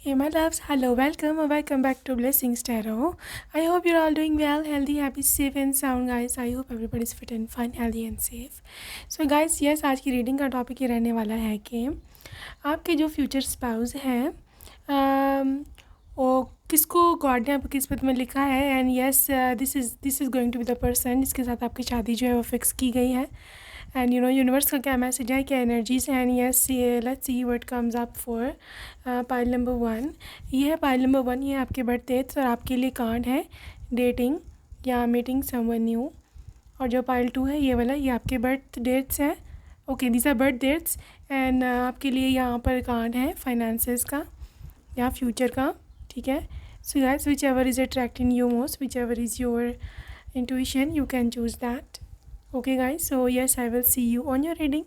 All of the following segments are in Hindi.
Hey, my loves, hello, welcome or welcome back to Blessings Tarot. I hope you're all doing well, healthy, happy, safe and sound, guys. I hope everybody's fit and fine, healthy and safe. So, guys, yes, आज की रीडिंग का टॉपिक ये रहने वाला है कि आपके जो फ्यूचर स्पाउस हैं वो किसको गॉड ने आपकी किस्मत में लिखा है and yes this is going to be the person जिसके साथ आपकी शादी जो है वो फिक्स की गई है. एंड यूनिवर्स का क्या मैसेज है, क्या एनर्जीज हैं. यस, ये let's see what comes up for pile number 1. ये है पाइल नंबर 1, ये आपके बर्थ डेट्स और आपके लिए कार्ड है डेटिंग या मीटिंग समवन न्यू. और जो पाइल 2 है ये वाला, ये आपके बर्थ डेट्स हैं. Okay, these are birth dates and आपके लिए यहाँ पर कार्ड है फाइनेंसेस का या फ्यूचर का. ठीक है. So guys, which ever is attracting you most, which ever is your intuition, you can choose that. Okay guys, so yes I will see you on your reading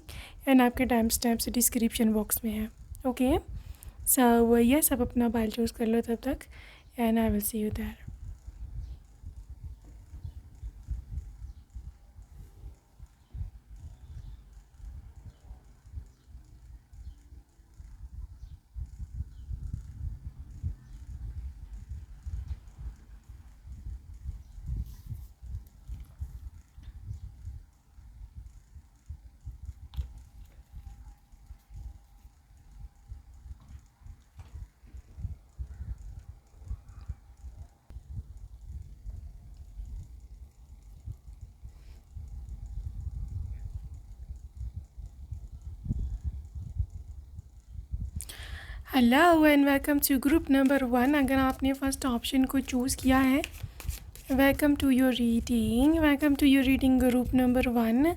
and आपके टाइम स्टैम्प्स डिस्क्रिप्शन बॉक्स में है. ओके, सो यस आप अपना पाइल चूज़ कर लो तब तक and I will see you there. Hello and welcome to group number 1. अगर आपने फर्स्ट ऑप्शन को चूज़ किया है, welcome to your reading group number 1.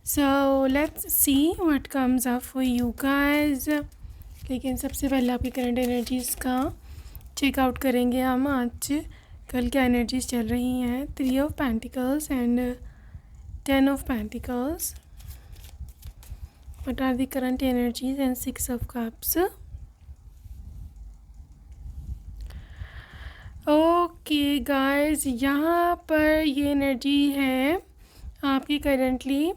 So let's see what comes up for you guys. लेकिन सबसे पहले आपकी करंट एनर्जीज़ का चेकआउट करेंगे हम. आज कल क्या एनर्जीज़ चल रही हैं. 3 of pentacles and 10 of pentacles. What are the current energies and 6 of cups. Okay guys, यहाँ पर ये एनर्जी है आपकी करेंटली.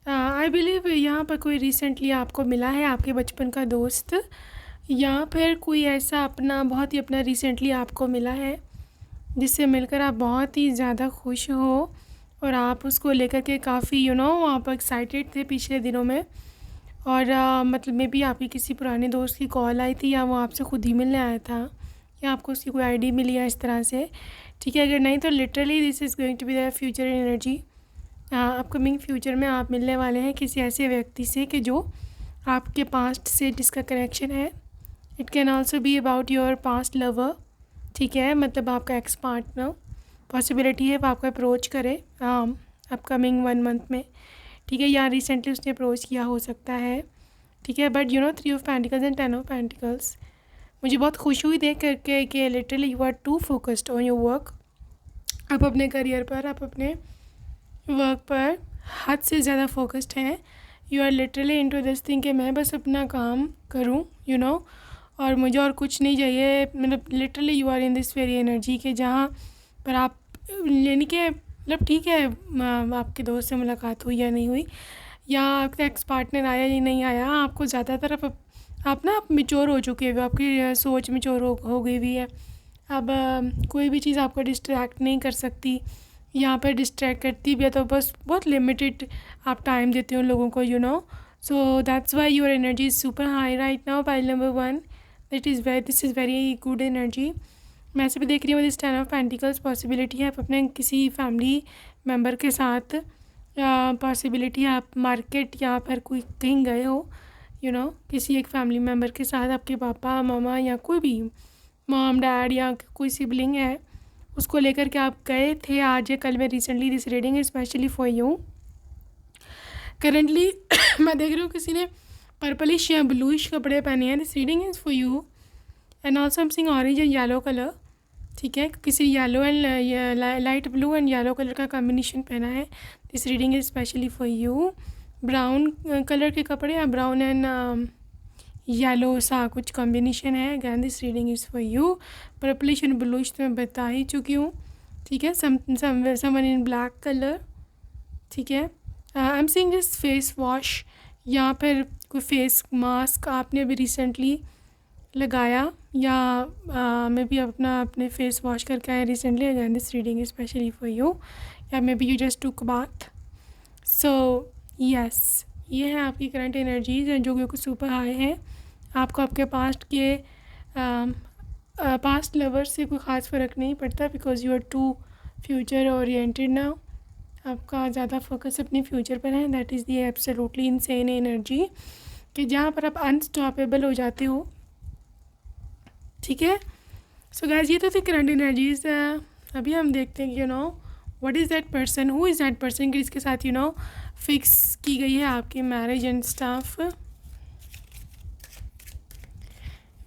आई बिलीव यहाँ पर कोई रिसेंटली आपको मिला है, आपके बचपन का दोस्त या फिर कोई ऐसा अपना बहुत ही अपना रिसेंटली आपको मिला है जिससे मिलकर आप बहुत ही ज़्यादा खुश हो और आप उसको लेकर के काफ़ी आप एक्साइटेड थे पिछले दिनों में. और मतलब मे बी आपकी किसी पुराने दोस्त की कॉल आई थी या वो आपसे ख़ुद ही मिलने आया था या आपको उसकी कोई आईडी मिली है इस तरह से. ठीक है, अगर नहीं तो literally this is going to be the future energy. Upcoming future में आप मिलने वाले हैं किसी ऐसे व्यक्ति से कि जो आपके पास्ट से जिसका कनेक्शन है. It can also be about your past lover. ठीक है, मतलब आपका एक्स पार्टनर. पॉसिबिलिटी है वो आपको अप्रोच करे अपकमिंग 1 मंथ में. ठीक है, या रिसेंटली उसने अप्रोच किया हो सकता है. ठीक है, but 3 of pentacles and 10 of pentacles. मुझे बहुत खुश हुई देख करके कि literally you are too focused on your work. आप अपने करियर पर, आप अपने वर्क पर हद से ज़्यादा फोकस्ड हैं. You are literally into this thing कि मैं बस अपना काम करूं और मुझे और कुछ नहीं चाहिए. मतलब literally you are in this very energy के जहाँ पर आप यानी कि मतलब ठीक है आपके दोस्त से मुलाकात हुई या नहीं हुई या आपका एक्स पार्टनर आया या नहीं आया, आपको ज़्यादातर आप मेच्योर हो चुके हो, आपकी सोच मेच्योर हो गई हुई है. अब कोई भी चीज़ आपको डिस्ट्रैक्ट नहीं कर सकती. यहाँ पर डिस्ट्रैक्ट करती भी है तो बस बहुत लिमिटेड आप टाइम देते हो लोगों को. So that's why your energy is super high right now. Pile number 1, this is very good energy. मैं ऐसे भी देख रही हूँ दिस 10 ऑफ पेंटिकल्स. पॉसिबिलिटी है आप अपने किसी फैमिली मेम्बर के साथ, पॉसिबिलिटी है आप मार्केट या फिर कोई कहीं गए हो किसी एक फैमिली मेम्बर के साथ. आपके पापा मामा या कोई भी मॉम डैड या कोई सिबलिंग है उसको लेकर के आप गए थे आज या कल में. Recently this reading is specially for you. Currently मैं देख रही हूँ किसी ने पर्पलिश या ब्लूइश कपड़े पहने हैं. This reading is for you and also am seeing orange and yellow colour. ठीक है, किसी yellow and light blue and yellow colour का कॉम्बिनेशन पहना है. This reading is specially for you. Brown colour के कपड़े या ब्राउन एंड येलो सा कुछ कॉम्बिनेशन है. Again this reading is for you. Purplish and bluish तो मैं बता ही चुकी हूँ. ठीक है, समवन इन ब्लैक कलर. ठीक है, I am seeing this face wash या फिर कोई फेस मास्क आपने अभी रिसेंटली लगाया या मे बी अपने फेस वॉश करके आए recently, again this reading is specially for you, या maybe you just took bath. So yes, ये है आपकी करंट एनर्जीज जो कि सुपर हाई है। आपको आपके पास्ट के पास्ट लवर्स से कोई ख़ास फ़र्क नहीं पड़ता, because you are too future oriented now. आपका ज़्यादा फोकस अपने फ्यूचर पर है। That is the absolutely insane energy कि जहाँ पर आप अनस्टॉपेबल हो जाते हो। ठीक है, सो गाइस ये तो थी करंट एनर्जीज। अभी हम देखते हैं कि what is that person, who is that person कि इसके साथ फिक्स की गई है आपकी marriage and stuff,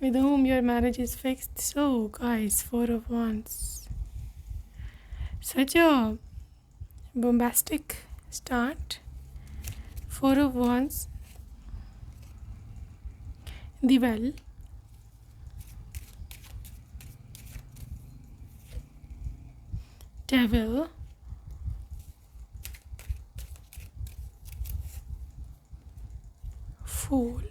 with whom your marriage is fixed. So guys, 4 of Wands, such a bombastic start. 4 of Wands, the Well, Devil, Fool,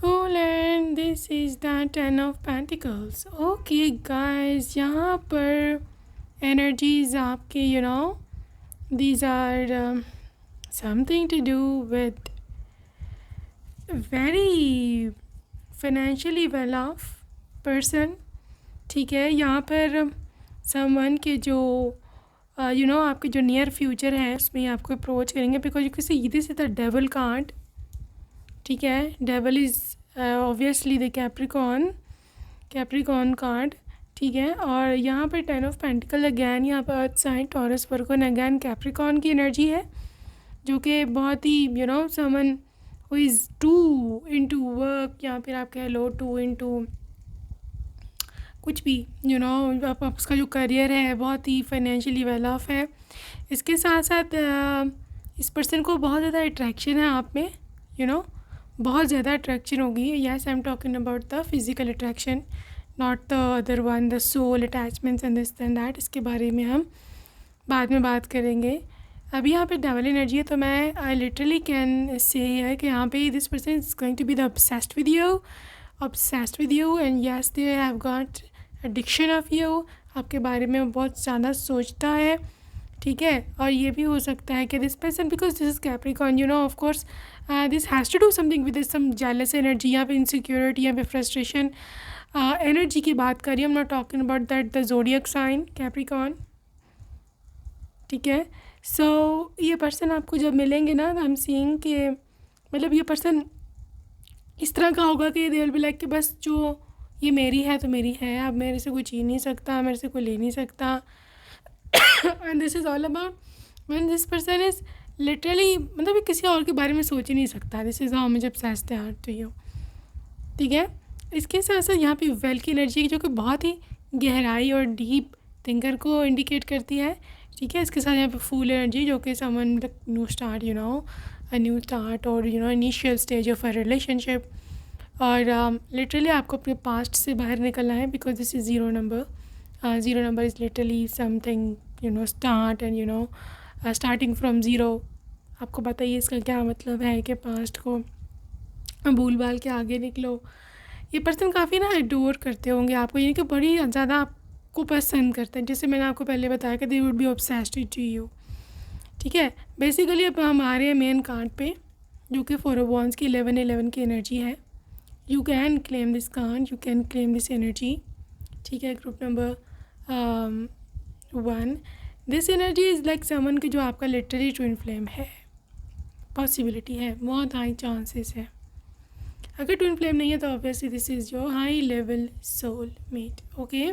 and this is the 10 of Pentacles. Okay guys, यहाँ पर energies आपके these are something to do with very financially well off person. ठीक है, यहाँ पर someone के जो आपके जो नियर फ्यूचर है उसमें आपको अप्रोच करेंगे, बिकॉज किसी सीधे सीधा डेवल कार्ड। ठीक है, devil is obviously the Capricorn card. ठीक है, और यहाँ पर 10 ऑफ पेंटिकल अगैन यहाँ पर earth sign Taurus Virgo again Capricorn की एनर्जी है, जो कि बहुत ही someone who is too into work, या फिर आप कह लो टू इनटू कुछ भी आप उसका जो करियर है बहुत ही फाइनेंशियली वेल ऑफ है। इसके साथ साथ इस पर्सन को बहुत ज़्यादा अट्रैक्शन है आप में, बहुत ज़्यादा अट्रैक्शन होगी। Yes, I am talking about the physical attraction, not the other one, the soul attachments and this and that. इसके बारे में हम बाद में बात करेंगे। अभी यहाँ पे डबल एनर्जी है, तो मैं आई लिटरली कैन से है कि यहाँ पे this person is going to be the obsessed with you and yes they have got addiction of you. आपके बारे में बहुत ज़्यादा सोचता है। ठीक है, और ये भी हो सकता है कि this person, because this is Capricorn, of course this has to do something with some jealous energy, या फिर इनसिक्योरिटी, या फिर फ्रस्ट्रेशन एनर्जी की बात करिए। I am not talking about that the zodiac sign Capricorn. ठीक है, सो ये पर्सन आपको जब मिलेंगे ना, आई एम सीइंग कि मतलब ये पर्सन इस तरह का होगा कि दे विल बी लाइक कि बस जो ये मेरी है तो मेरी है, अब मेरे से कोई छीन नहीं सकता, मेरे से कोई ले नहीं सकता। And this is all about when this person is literally मतलब ये किसी और के बारे में सोच ही नहीं सकता। This is how much obsessed they are to you। ठीक है, इसके साथ साथ यहाँ पे वेल की एनर्जी जो कि बहुत ही गहराई और डीप थिंकर को इंडिकेट करती है। ठीक है, इसके साथ यहाँ पे फूल एनर्जी जो कि someone new start a new start or initial stage of a relationship, और लिटरली आपको अपने पास्ट से बाहर निकलना है, because this is zero number is literally something start and starting from zero. आपको बताइए इसका क्या मतलब है कि पास्ट को भूल भाल के आगे निकलो। ये पर्सन काफ़ी ना एडोर करते होंगे आपको, यानी कि बड़ी ज़्यादा आपको पसंद करते हैं, जैसे मैंने आपको पहले बताया कि they would be obsessed to you। ठीक है, बेसिकली अब हम आ रहे हैं मेन कार्ड पे, जो कि 4 of Wands की 11 की एनर्जी है। You can claim this card, you can claim this energy. ठीक है, group number 1, this energy is like someone की जो आपका लिटरली ट्विन फ्लेम है। पॉसिबिलिटी है, बहुत हाई चांसेस है। अगर ट्विन फ्लेम नहीं है तो obviously this is your high level soul mate. Okay,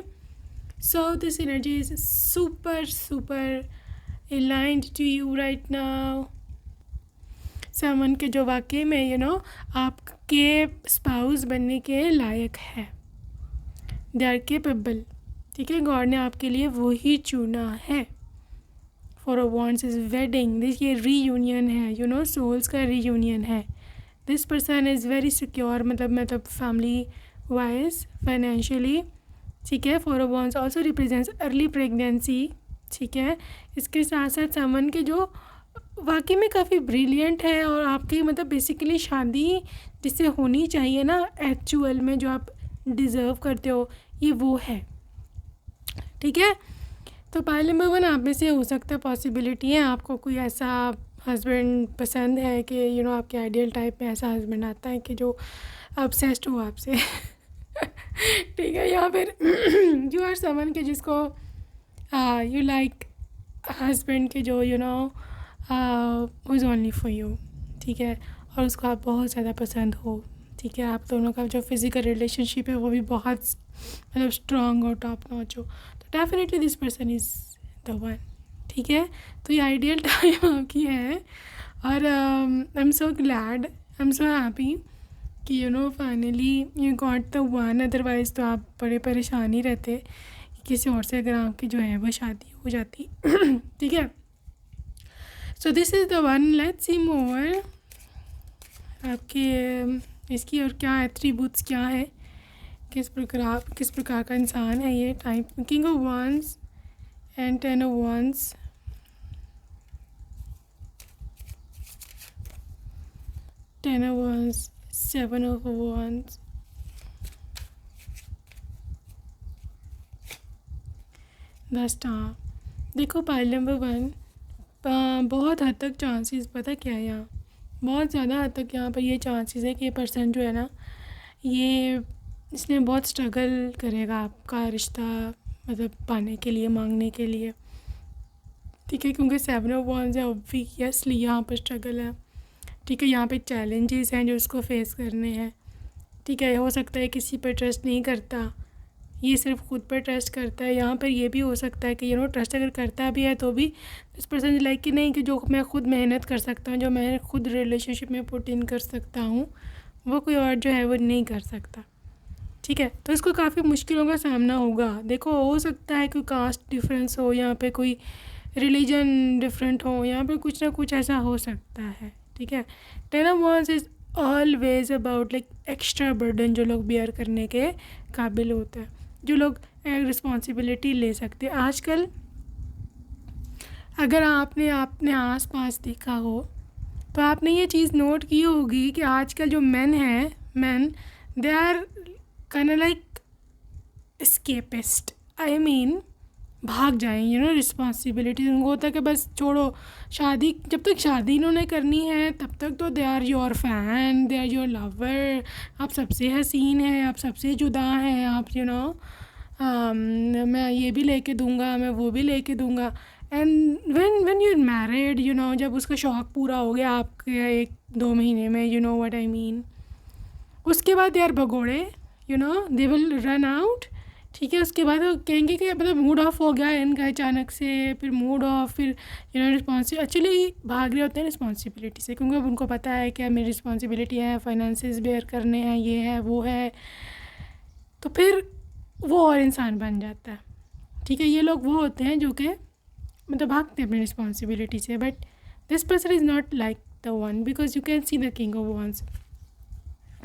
so this energy is super aligned to you right now। Someone के जो वाकई में आपके स्पाउस बनने के लायक है, दे आर केपेबल। ठीक है, गॉड ने आपके लिए वो ही चुना है। 4 of Wands is wedding, this ये रीयूनियन है, सोल्स का रीयूनियन है। This person is very secure, मतलब फैमिली वाइज, फाइनेंशियली। ठीक है, 4 of Wands also represents early pregnancy. ठीक है, इसके साथ साथ समन के जो वाकई में काफ़ी ब्रिलियंट है, और आपकी मतलब बेसिकली शादी जिससे होनी चाहिए ना एक्चुअल में, जो आप डिज़र्व करते हो, ये वो है। ठीक है, तो पाइल नंबर 1 आप में से हो सकता है पॉसिबिलिटी है आपको कोई ऐसा हस्बैंड पसंद है कि आपके आइडियल टाइप में ऐसा हस्बैंड आता है कि जो ऑब्सेस्ड हो आपसे। ठीक है, या फिर यू आर समवन के जिसको यू लाइक हस्बैंड के जो who is only for you. ठीक है, और उसको आप बहुत ज़्यादा पसंद हो। ठीक है, आप दोनों का जो फिज़िकल रिलेशनशिप है वो भी बहुत मतलब स्ट्रॉन्ग और टॉप नॉच हो, तो definitely this person is the one. ठीक है, तो ये आइडियल टाइम आपकी है, और I am so glad, I am so happy कि finally you got the one. Otherwise तो आप बड़े परेशान ही रहते किसी और से अगर आपकी जो है वो शादी हो जाती। ठीक है, so this is the one. Let's see more आपके इसकी और क्या एट्रीब्यूट्स क्या है, किस प्रकार का इंसान है ये। Type king of wands and 10 of wands, 10 of wands, 7 of wands, the star. देखो पाइल नंबर 1 बहुत हद तक चांसेस पता क्या है यहाँ, बहुत ज़्यादा हद तक यहाँ पर ये चांसेस है कि ये पर्सन जो है ना, ये इसने बहुत स्ट्रगल करेगा आपका रिश्ता मतलब पाने के लिए, मांगने के लिए। ठीक है, क्योंकि 7 ऑफ वंस है, ऑब्वियसली यहाँ पर स्ट्रगल है। ठीक है, यहाँ पे चैलेंजेस हैं जो उसको फेस करने हैं। ठीक है, हो सकता है किसी पर ट्रस्ट नहीं करता, ये सिर्फ खुद पर ट्रस्ट करता है। यहाँ पर ये भी हो सकता है कि ट्रस्ट अगर करता भी है तो भी इस पर्सन लाइक कि नहीं, कि जो मैं खुद मेहनत कर सकता हूँ, जो मैं खुद रिलेशनशिप में पुट इन कर सकता हूँ, वो कोई और जो है वो नहीं कर सकता। ठीक है, तो इसको काफ़ी मुश्किलों का सामना होगा। देखो, हो सकता है कोई कास्ट डिफरेंस हो, यहाँ पे कोई रिलीजन डिफरेंट हो, यहाँ पे कुछ ना कुछ ऐसा हो सकता है। ठीक है, 10 of wands is always about like extra burden जो लोग बेयर करने के काबिल होते हैं, जो लोग रिस्पॉन्सिबिलिटी ले सकते हैं। आजकल अगर आपने अपने आस पास देखा हो तो आपने ये चीज़ नोट की होगी कि आजकल जो man they are kind like escapist. I mean भाग जाएं, रिस्पॉन्सिबिलिटी उनको होता है कि बस छोड़ो शादी, जब तक शादी इन्होंने करनी है तब तक तो they are your fan, they are your lover, आप सबसे हसीन हैं, आप सबसे जुदा हैं, आप मैं ये भी लेके दूंगा, मैं वो भी लेके दूंगा। एंड व्हेन यू मैरिड, जब उसका शौक़ पूरा हो गया आपके 1-2 महीने में, व्हाट आई मीन, उसके बाद यार भगोड़े, दे विल रन आउट। ठीक है, उसके बाद वो कहेंगे कि मतलब मूड ऑफ हो गया है इनका अचानक से, फिर मूड ऑफ, फिर एक्चुअली भाग रहे होते हैं रिस्पॉन्सिबिलिटी से, क्योंकि अब उनको पता है कि मेरी रिस्पॉन्सिबिलिटी है, फाइनेंसेस बेयर करने हैं, ये है वो है, तो फिर वो और इंसान बन जाता है। ठीक है, ये लोग वो होते हैं जो कि मतलब भागते हैं अपनी रिस्पॉन्सिबिलिटी से, but this person is not like the one, because you can see the king of wands.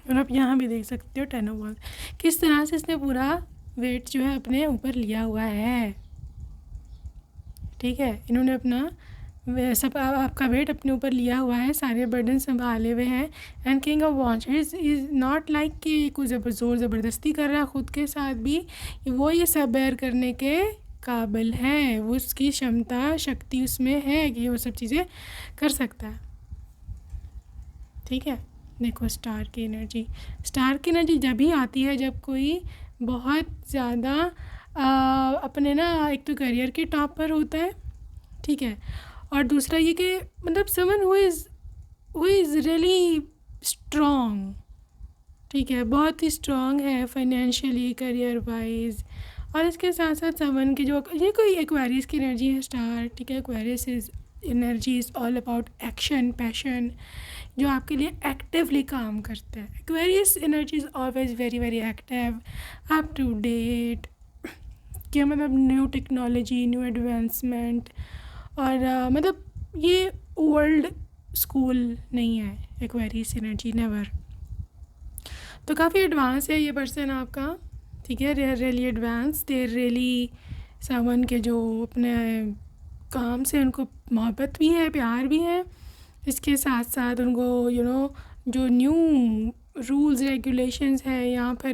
और आप यहाँ भी देख सकते हो 10 ऑफ वंस, किस तरह से इसने पूरा वेट जो है अपने ऊपर लिया हुआ है। ठीक है, इन्होंने अपना सब आपका वेट अपने ऊपर लिया हुआ है, सारे बर्डन संभाले हुए हैं। And king of wands is not like कि कुछ ज़ोर ज़बरदस्ती कर रहा है खुद के साथ भी, वो ये सब बेयर करने के काबिल है, वो उसकी क्षमता शक्ति उसमें है कि वो सब चीज़ें कर सकता है। ठीक है, देखो स्टार की एनर्जी जब भी आती है जब कोई बहुत ज़्यादा अपने ना, एक तो करियर के टॉप पर होता है। ठीक है, और दूसरा ये कि मतलब someone who is really strong. ठीक है, बहुत ही स्ट्रॉन्ग है फाइनेंशियली, करियर वाइज, और इसके साथ साथ समवन की जो ये कोई एक्वेरियस की एनर्जी है स्टार। ठीक है, Aquarius is energy is all about action, passion, जो आपके लिए एक्टिवली काम करता है। Aquarius energy is always very very active, up to date, क्या मतलब न्यू टेक्नोलॉजी, न्यू एडवांसमेंट, और मतलब ये ओल्ड स्कूल नहीं है एक्वेरियस एनर्जी, नेवर। तो काफ़ी एडवांस है ये पर्सन आपका। ठीक है, really advance, they really someone के जो अपने काम से उनको मोहब्बत भी है, प्यार भी है। इसके साथ साथ उनको जो न्यू रूल्स रेगुलेशंस है यहाँ पर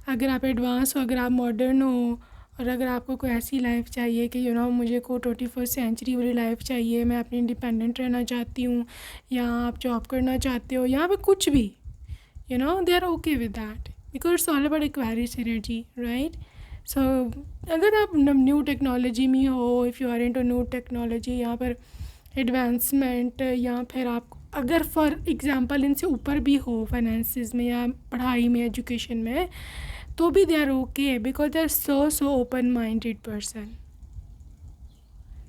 अगर आप एडवांस हो, अगर आप मॉडर्न हो, और अगर आपको कोई ऐसी लाइफ चाहिए कि मुझे को 21st सेंचुरी वाली लाइफ चाहिए, मैं अपनी इंडिपेंडेंट रहना चाहती हूँ, या आप जॉब करना चाहते हो, यहाँ पे कुछ भी they are okay with that, because it's all about Aquarius energy, right. So अगर आप न्यू टेक्नोलॉजी में हो, if you are into new technology, यहाँ पर एडवांसमेंट, या फिर आप अगर फॉर एग्जांपल इनसे ऊपर भी हो फाइनेंसिस में या पढ़ाई में, एजुकेशन में, तो भी they are okay, because they are so open minded person,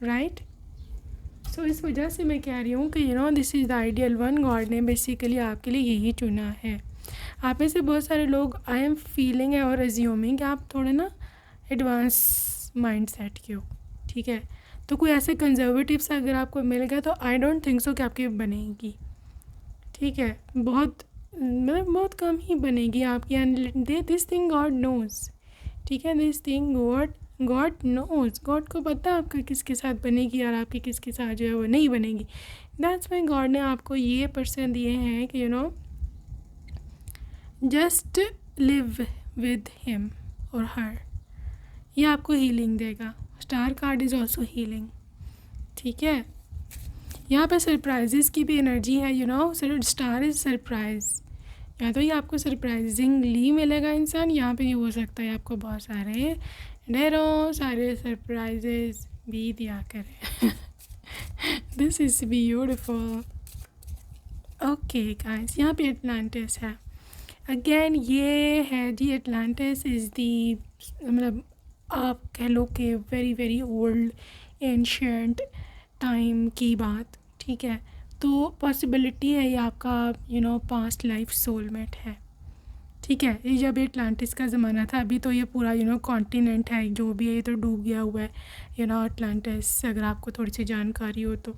right. So इस वजह से मैं कह रही हूँ कि this is the ideal one. God ने बेसिकली आपके लिए यही चुना है। आप में से बहुत सारे लोग आई एम फीलिंग है और एज्यूमिंग कि आप थोड़े ना एडवांस माइंड सेट के हो, ठीक है। तो कोई ऐसे कंजर्वेटिव्स अगर आपको मिल गया तो आई डोंट थिंक सो कि आपकी बनेगी, ठीक है। बहुत कम ही बनेगी आपकी। And this thing God knows, ठीक है। This thing God knows, God को पता है आपका किसके साथ बनेगी और आपकी किसके साथ जो है वो नहीं बनेगी। दैट्स वाई गॉड ने आपको ये पर्सन दिए हैं कि जस्ट लिव विद हिम और हर। ये आपको हीलिंग देगा। Star card is also healing, ठीक है। यहाँ पे सरप्राइजेज़ की भी एनर्जी है, स्टार इज़ सरप्राइज़। या तो ये आपको सरप्राइजिंगली मिलेगा इंसान, यहाँ पे ये हो सकता है आपको बहुत सारे ढेरों सारे सरप्राइजेज़ भी दिया करे। This is beautiful. Okay guys, यहाँ पे एटलांटिस है अगेन। ये है जी, एटलांटिस इज़ दी, मतलब आप कह लो कि वेरी ओल्ड एंशिएंट टाइम की बात, ठीक है। तो पॉसिबिलिटी है ये आपका पास्ट लाइफ सोलमेट है, ठीक है। ये जब एटलांटिस का ज़माना था, अभी तो ये पूरा कॉन्टिनेंट है जो भी है, ये तो डूब गया हुआ है एटलांटिस। अगर आपको थोड़ी सी जानकारी हो तो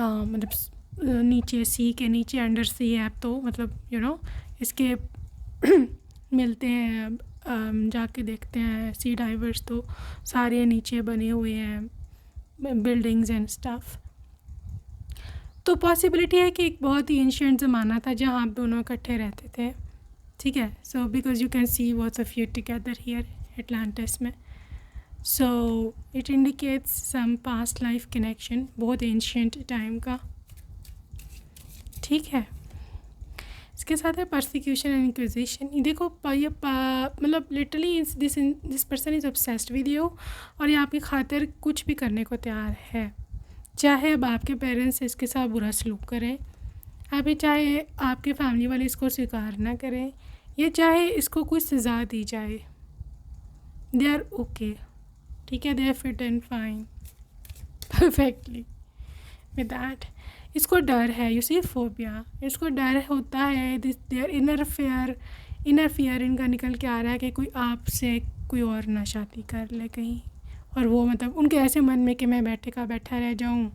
मतलब नीचे सी के नीचे अंडर सी है, तो मतलब इसके मिलते हैं, जाके देखते हैं सी डाइवर्स, तो सारे नीचे बने हुए हैं बिल्डिंग्स एंड स्टफ़। तो पॉसिबिलिटी है कि एक बहुत ही एंशिएंट ज़माना था जहाँ आप दोनों इकट्ठे रहते थे, ठीक है। So because you can see what's of you together here Atlantis में। So it indicates some past life connection, बहुत एंशिएंट टाइम का, ठीक है। इसके साथ है परसिक्यूशन एंड इंक्विजिशन। देखो ये मतलब literally this person is obsessed with you, और ये आपकी खातिर कुछ भी करने को तैयार है। चाहे अब आपके पेरेंट्स इसके साथ बुरा सलूक करें, अभी चाहे आपके फैमिली वाले इसको स्वीकार ना करें, या चाहे इसको कोई सज़ा दी जाए, दे आर ओके, ठीक है। They are fit and fine perfectly with that. इसको डर है, यू सी फोबिया, इसको डर होता है। देयर इनर फियर इनका निकल के आ रहा है कि कोई आपसे कोई और ना शादी कर ले कहीं, और वो मतलब उनके ऐसे मन में कि मैं बैठा रह जाऊँ,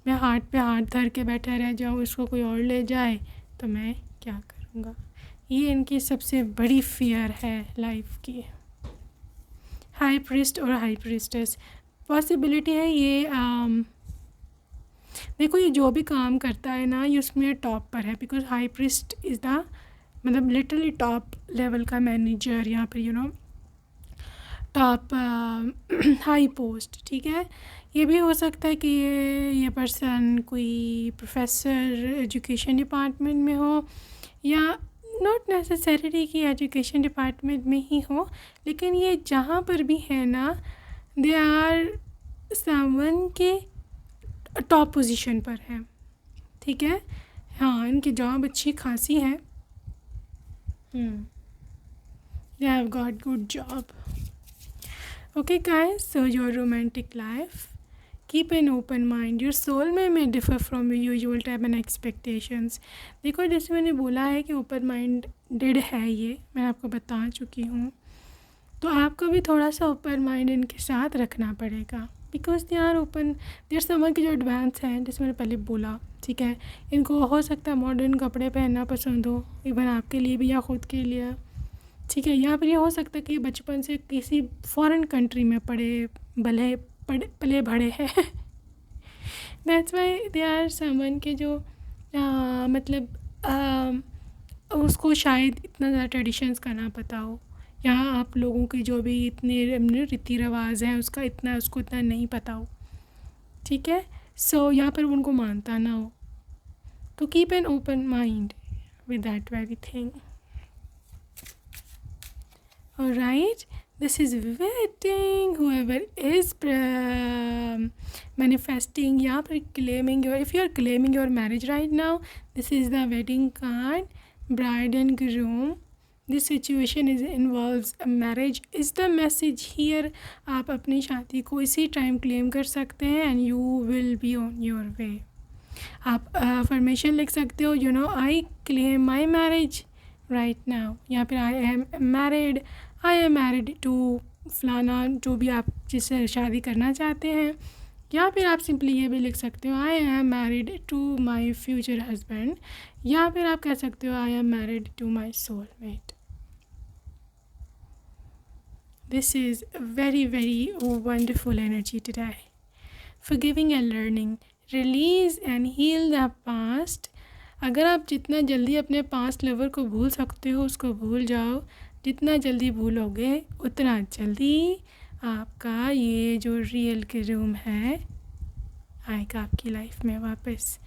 मैं हाथ पे हाथ धर के बैठा रह जाऊँ, इसको कोई और ले जाए तो मैं क्या करूँगा। ये इनकी सबसे बड़ी फियर है लाइफ की। हाई प्रीस्ट और हाई प्रीस्टेस, पॉसिबिलिटी है ये देखो ये जो भी काम करता है ना, ये उसमें टॉप पर है, because high priest is the मतलब लिटरली टॉप लेवल का मैनेजर, यहाँ पर टॉप हाई पोस्ट, ठीक है। ये भी हो सकता है कि ये पर्सन कोई प्रोफेसर एजुकेशन डिपार्टमेंट में हो, या नॉट नेसेसरी कि एजुकेशन डिपार्टमेंट में ही हो, लेकिन ये जहाँ पर भी है ना, दे आर समवन के टॉप पोजीशन पर है, ठीक है। हाँ, इनकी जॉब अच्छी खासी है, दे have got good job. Okay guys, so your romantic life, keep an open mind. Your soulmate may differ from your usual type and expectations. देखो जैसे मैंने बोला है कि ओपन माइंडेड है ये, मैं आपको बता चुकी हूँ, तो आपको भी थोड़ा सा ओपन माइंड इनके साथ रखना पड़ेगा, because they are open, they are someone के जो एडवांस हैं, जैसे मैंने पहले बोला, ठीक है। इनको हो सकता है मॉडर्न कपड़े पहनना पसंद हो, इवन आपके लिए भी या ख़ुद के लिए, ठीक है। यहाँ पर ये हो सकता है कि बचपन से किसी फॉरेन कंट्री में पले बड़े हैं that's why they are someone के जो मतलब उसको शायद इतना ज़्यादा ट्रेडिशंस का ना पता हो। यहाँ आप लोगों के जो भी इतने रीति रिवाज हैं उसका इतना उसको इतना नहीं पता हो, ठीक है। सो यहाँ पर उनको मानता ना हो, तो keep an open mind with that very thing. Alright, this is wedding. Whoever is manifesting, yeah, claiming your, if you are claiming your marriage right now, this is the wedding card, bride and groom. This situation is involves a marriage is the message here. आप अपनी शादी को इसी टाइम क्लेम कर सकते हैं and you will be on your way. आप affirmation लिख सकते हो, you know, I claim my marriage right now, या फिर I am married टू फलाना, जो भी आप जिससे शादी करना चाहते हैं। या फिर आप सिंपली ये भी लिख सकते हो I am married to my future husband, या फिर आप कह सकते हो I am married to my soulmate. This is very very wonderful energy today. Forgiving and learning, release and heal the past. अगर आप जितना जल्दी अपने पास्ट लवर को भूल सकते हो उसको भूल जाओ। जितना जल्दी भूलोगे उतना जल्दी आपका ये जो रियल के रूम है आएगा आपकी लाइफ में वापस।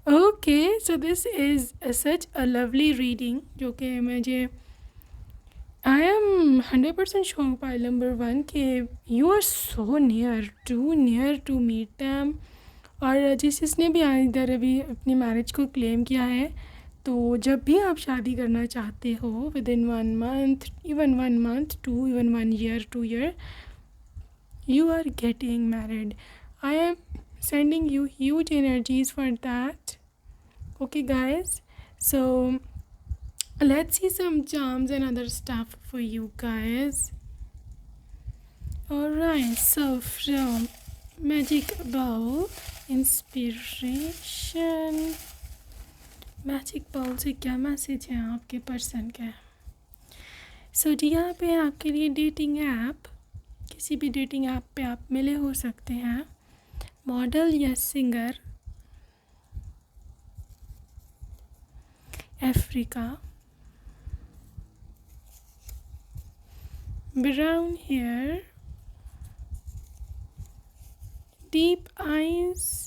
Okay, so this is such a lovely reading जो कि मुझे I am 100% sure pile number 1 कि you are so near to meet them. और जिसने भी इधर अभी अपनी मैरिज को क्लेम किया है, तो जब भी आप शादी करना चाहते हो with in 1 month, even 1 month, 2, even 1 year, 2 year, you are getting married. I am sending you huge energies for that. Okay guys, so let's see some charms and other stuff for you guys. Alright, so from Magic Bowl Inspiration, magic ball से क्या मैसेज है आपके पर्सन का। सो जी, यहाँ पे आपके लिए डेटिंग ऐप, किसी भी डेटिंग ऐप पे आप मिले हो सकते हैं, मॉडल या singer, Africa, brown hair, deep eyes,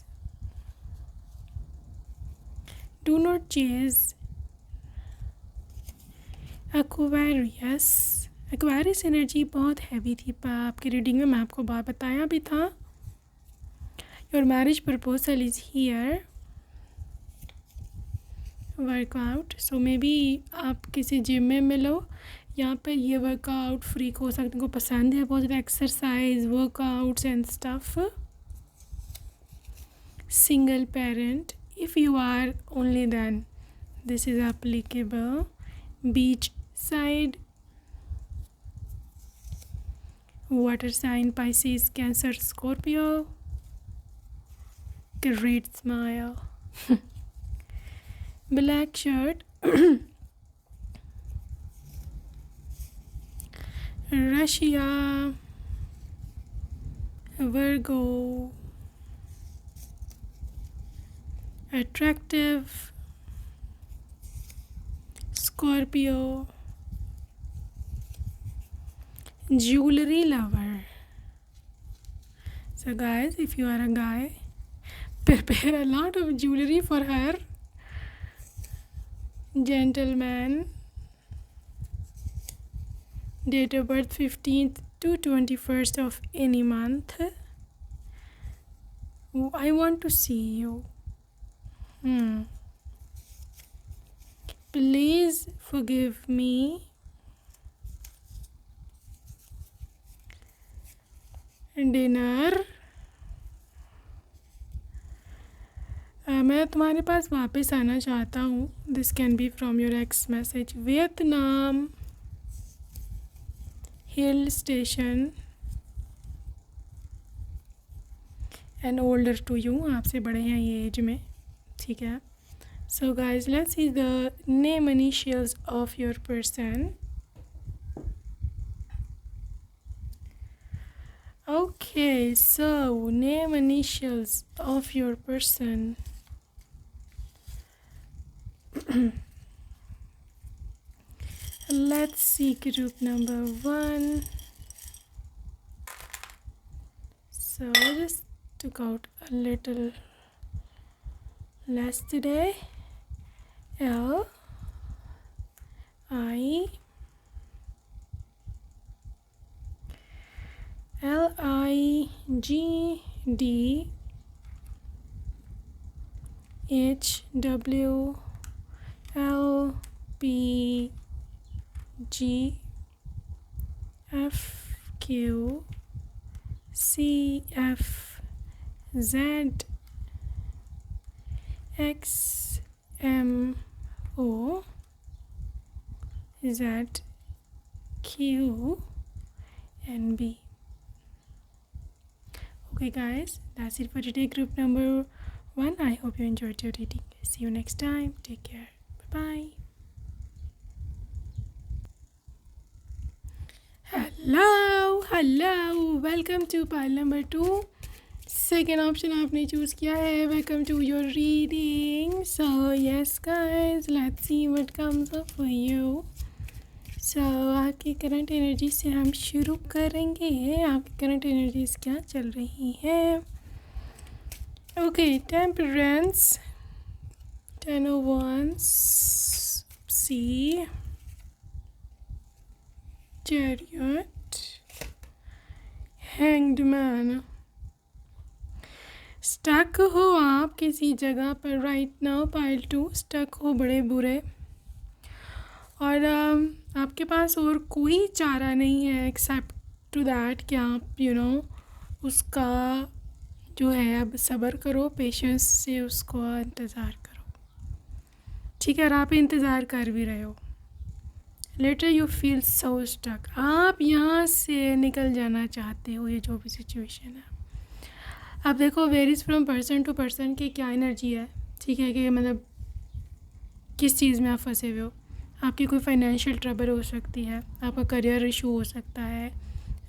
do not chase, Aquarius energy बहुत हैवी थी आपकी रीडिंग में, मैं आपको बात बताया भी था। Your marriage proposal is here, workout. So may be आप किसी जिम में मिलो, यहाँ पर ये वर्कआउट फ्रीक हो सकते, उनको पसंद है बहुत ज़्यादा exercise, workouts and stuff. Single parent, if you are only then this is applicable. Beach side, water sign, Pisces, Cancer, Scorpio, great smile. Black shirt, Russia, Virgo, attractive, Scorpio, jewelry lover. So guys, if you are a guy, prepare a lot of jewelry for her. Gentleman, date of birth 15th to 21st of any month. I want to see you. Please forgive me. Dinner, मैं तुम्हारे पास वापस आना चाहता हूँ। This can be from your ex message. Vietnam, hill station, and older to you, आपसे बड़े हैं ये एज में, ठीक है। So guys, let's see the name initials of your person. Okay, Okay, so name initials of your person. Let's see group number 1. So I just took out a little less today. L I G D H W L P G F Q C F Z X M O Z Q and B. Okay guys, that's it for today, group number 1. I hope you enjoyed your reading. See you next time. Take care. Bye bye. Hello, welcome to pile number 2. Second option आपने चूज़ किया है. Welcome to your reading. So yes guys, let's see what comes up for you. So आपकी करंट एनर्जी से हम शुरू करेंगे. आपकी करंट एनर्जीज क्या चल रही है? Okay, temperance, 10 of Wands, C, Chariot, Hanged Man. Stuck हो आप किसी जगह पर राइट नाउ, पाइल 2. स्टक हो बड़े बुरे, और आपके पास और कोई चारा नहीं है एक्सेप्ट टू दैट कि आप उसका जो है अब सब्र करो, पेशेंस से उसको इंतज़ार करो. ठीक है, और आप इंतज़ार कर भी रहे हो. Later you feel so stuck. आप यहाँ से निकल जाना चाहते हो, ये जो भी सिचुएशन है. अब देखो, varies from person to person की क्या एनर्जी है. ठीक है, कि मतलब किस चीज़ में आप फंसे हुए हो. आपकी कोई फाइनेंशियल ट्रबल हो सकती है, आपका करियर इशू हो सकता है,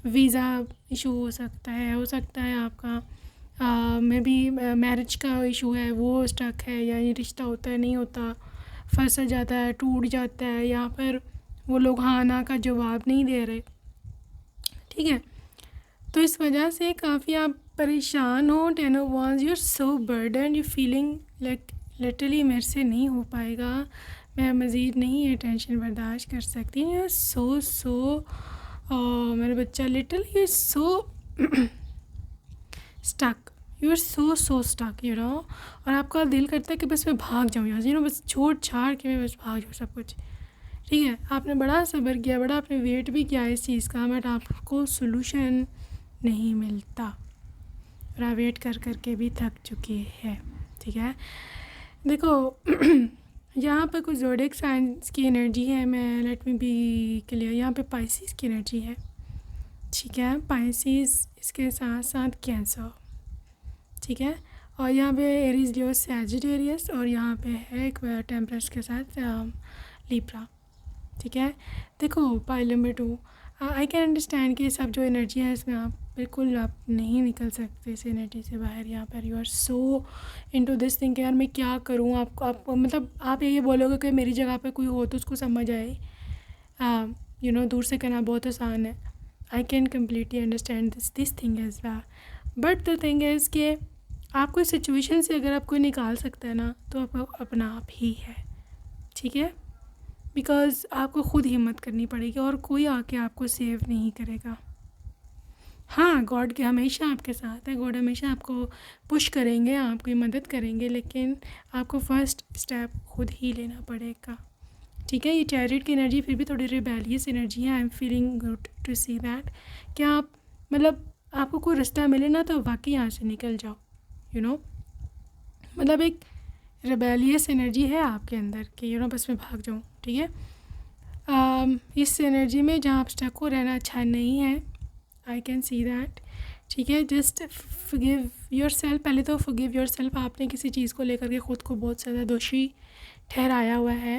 वीज़ा इशू हो सकता है आपका मे बी मैरिज का इशू है, वो स्टक है, या ये रिश्ता होता है नहीं होता, फंस जाता है, टूट जाता है, या फिर वो लोग हाँ ना का जवाब नहीं दे रहे. ठीक है, तो इस वजह से काफ़ी आप परेशान हो. 10 of Wands, you are so burden, you feeling like literally मेरे से नहीं हो पाएगा, मैं मज़ीद नहीं ये टेंशन बर्दाश्त कर सकती. यू आर सो मेरा बच्चा literally you so stuck, you are so stuck और आपका दिल करता है कि बस मैं भाग जाऊँ यहाँ से, बस छोड़ छाड़ के मैं बस भाग जाऊँ सब कुछ. ठीक है, आपने बड़ा सब्र किया, बड़ा आपने वेट भी किया इस चीज़ का, बट आपको सोल्यूशन नहीं मिलता और आप वेट कर कर के भी थक चुके हैं. ठीक है, देखो यहाँ पर कुछ ज़ोडिएक साइंस की एनर्जी है. मैं लेट मी बी क्लियर, यहाँ पे पाइसेस की एनर्जी है. ठीक है, पाइसेस, इसके साथ साथ कैंसर. ठीक है, और यहाँ पे एरीज, लियो, सैजिटेरियस, और यहाँ पे है एक टेम्परस के साथ लिब्रा. ठीक है, देखो pile number 2, I can understand कि सब जो एनर्जी है इसमें आप बिल्कुल आप नहीं निकल सकते इस एनर्जी से बाहर. यहाँ पर you are so into this thing, यार मैं क्या करूँ. आपको मतलब आप ये बोलोगे कि मेरी जगह पे कोई हो तो उसको समझ आए. दूर से कहना बहुत आसान है. I can completely understand this thing as well, but the thing is कि आपको इस सिचुएशन से अगर आप कोई निकाल सकता है ना, तो आपको अपना आप ही है. ठीक है, बिकॉज़ आपको ख़ुद हिम्मत करनी पड़ेगी और कोई आके आपको सेव नहीं करेगा. हाँ, गॉड के हमेशा आपके साथ है, गॉड हमेशा आपको पुश करेंगे, आपकी मदद करेंगे, लेकिन आपको फ़र्स्ट स्टेप खुद ही लेना पड़ेगा. ठीक है, ये चैरिट की एनर्जी फिर भी थोड़ी रिबेलियस एनर्जी है. I am feeling good to see that कि आप मतलब आपको कोई रास्ता मिले ना तो वाकई यहाँ से निकल जाओ. मतलब एक रिबेलियस एनर्जी है आपके अंदर कि बस मैं भाग जाऊँ. ठीक है, इस एनर्जी में जहाँ आप स्टक हो रहना अच्छा नहीं है. I can see that. ठीक है, जस्ट फॉरगिव योर सेल्फ. पहले तो फॉरगिव योर सेल्फ. आपने किसी चीज़ को लेकर के ख़ुद को बहुत ज़्यादा दोषी ठहराया हुआ है,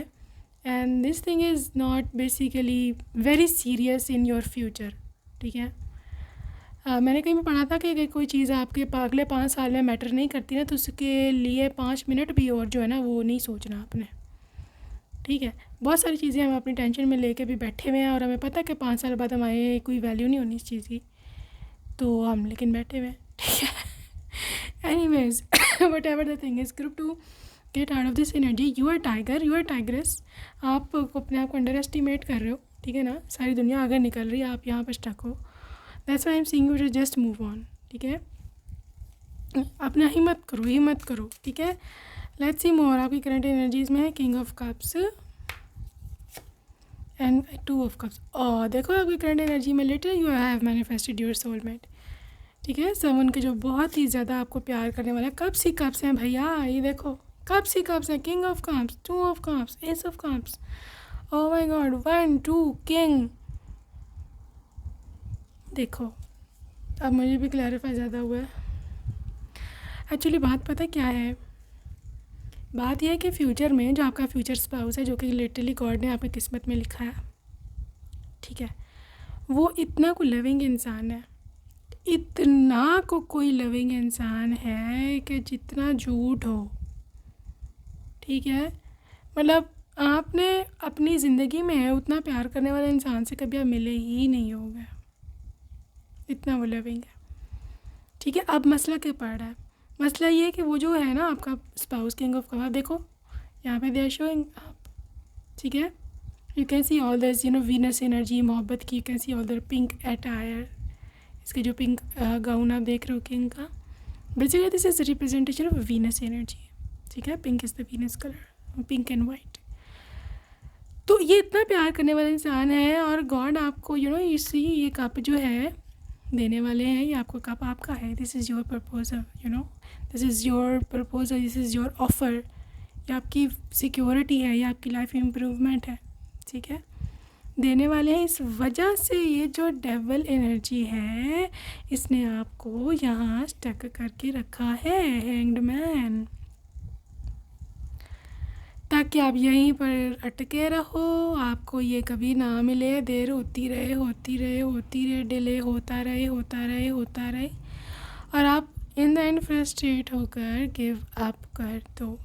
and this thing is not basically very serious in your future. ठीक है, मैंने कहीं भी पढ़ा था कि अगर कोई चीज़ आपके अगले 5 साल में मैटर नहीं करती ना, तो उसके लिए 5 मिनट भी और जो है ना वो नहीं सोचना आपने, ठीक है। बहुत सारी चीज़ें हम अपनी टेंशन में लेके भी बैठे हुए हैं और हमें पता है कि 5 साल बाद हमारे कोई वैल्यू नहीं होनी इस चीज़ की, तो हम लेकिन बैठे हुए हैं, ठीक है। Anyways, whatever the thing is, group to get out of this energy. You are tiger, you are tigress. आप अपने आप को अंडर एस्टिमेट कर रहे हो, ठीक है ना। सारी दुनिया आगे निकल रही है, आप यहाँ पर स्टक हो। That's why I am seeing you to just move on, ठीक है। अपना हिम्मत करो, हिम्मत करो, ठीक है। Let's see more. आपकी करंट एनर्जीज में है king of cups and 2 of cups. और देखो आपकी करंट एनर्जी में literally you have manifested your soulmate, ठीक है। समवन के जो बहुत ही ज़्यादा आपको प्यार करने वाला है। कप्स ही कप्स हैं भैया, ये देखो कप्स ही कप्स हैं। King of cups, 2 of cups, S of cups. Oh my God, 1 2 king. देखो अब मुझे भी क्लैरिफाई ज़्यादा हुआ है। एक्चुअली बात पता क्या है, बात यह है कि फ्यूचर में जो आपका फ्यूचर स्पाउस है, जो कि लिटरली गॉड ने आपकी किस्मत में लिखा है, ठीक है, वो इतना को लविंग इंसान है, इतना को कोई लविंग इंसान है कि जितना झूठ हो, ठीक है। मतलब आपने अपनी ज़िंदगी में उतना प्यार करने वाले इंसान से कभी आप मिले ही नहीं होंगे, इतना वो लविंग है, ठीक है। अब मसला क्या पड़ रहा है? मसला ये है कि वो जो है ना आपका स्पाउस किंग ऑफ कप, देखो यहाँ पे दे आर शोइंग आप, ठीक है। You can see all this, you know, Venus energy, मोहब्बत की। You can see all the pink attire, इसके जो पिंक गाउन आप देख रहे हो किंग का, basically this is representation of Venus energy, ठीक है। Pink is the Venus colour, pink and white. तो ये इतना प्यार करने वाला इंसान है और गॉड आपको, यू नो, इसी ये कप जो है देने वाले हैं, ये आपको कप आपका है। This is your proposal, you know, this is your proposal, this is your offer. ये आपकी सिक्योरिटी है, ये आपकी लाइफ इम्प्रूवमेंट है, ठीक है, देने वाले हैं। इस वजह से ये जो डेविल एनर्जी है, इसने आपको यहाँ स्टक करके रखा है, हैंग्ड मैन, ताकि आप यहीं पर अटके रहो, आपको ये कभी ना मिले, देर होती रहे, होती रहे, होती रहे, डिले होता रहे, होता रहे, होता रहे, और आप इन द एंड फ्रस्ट्रेट होकर गिव अप कर दो,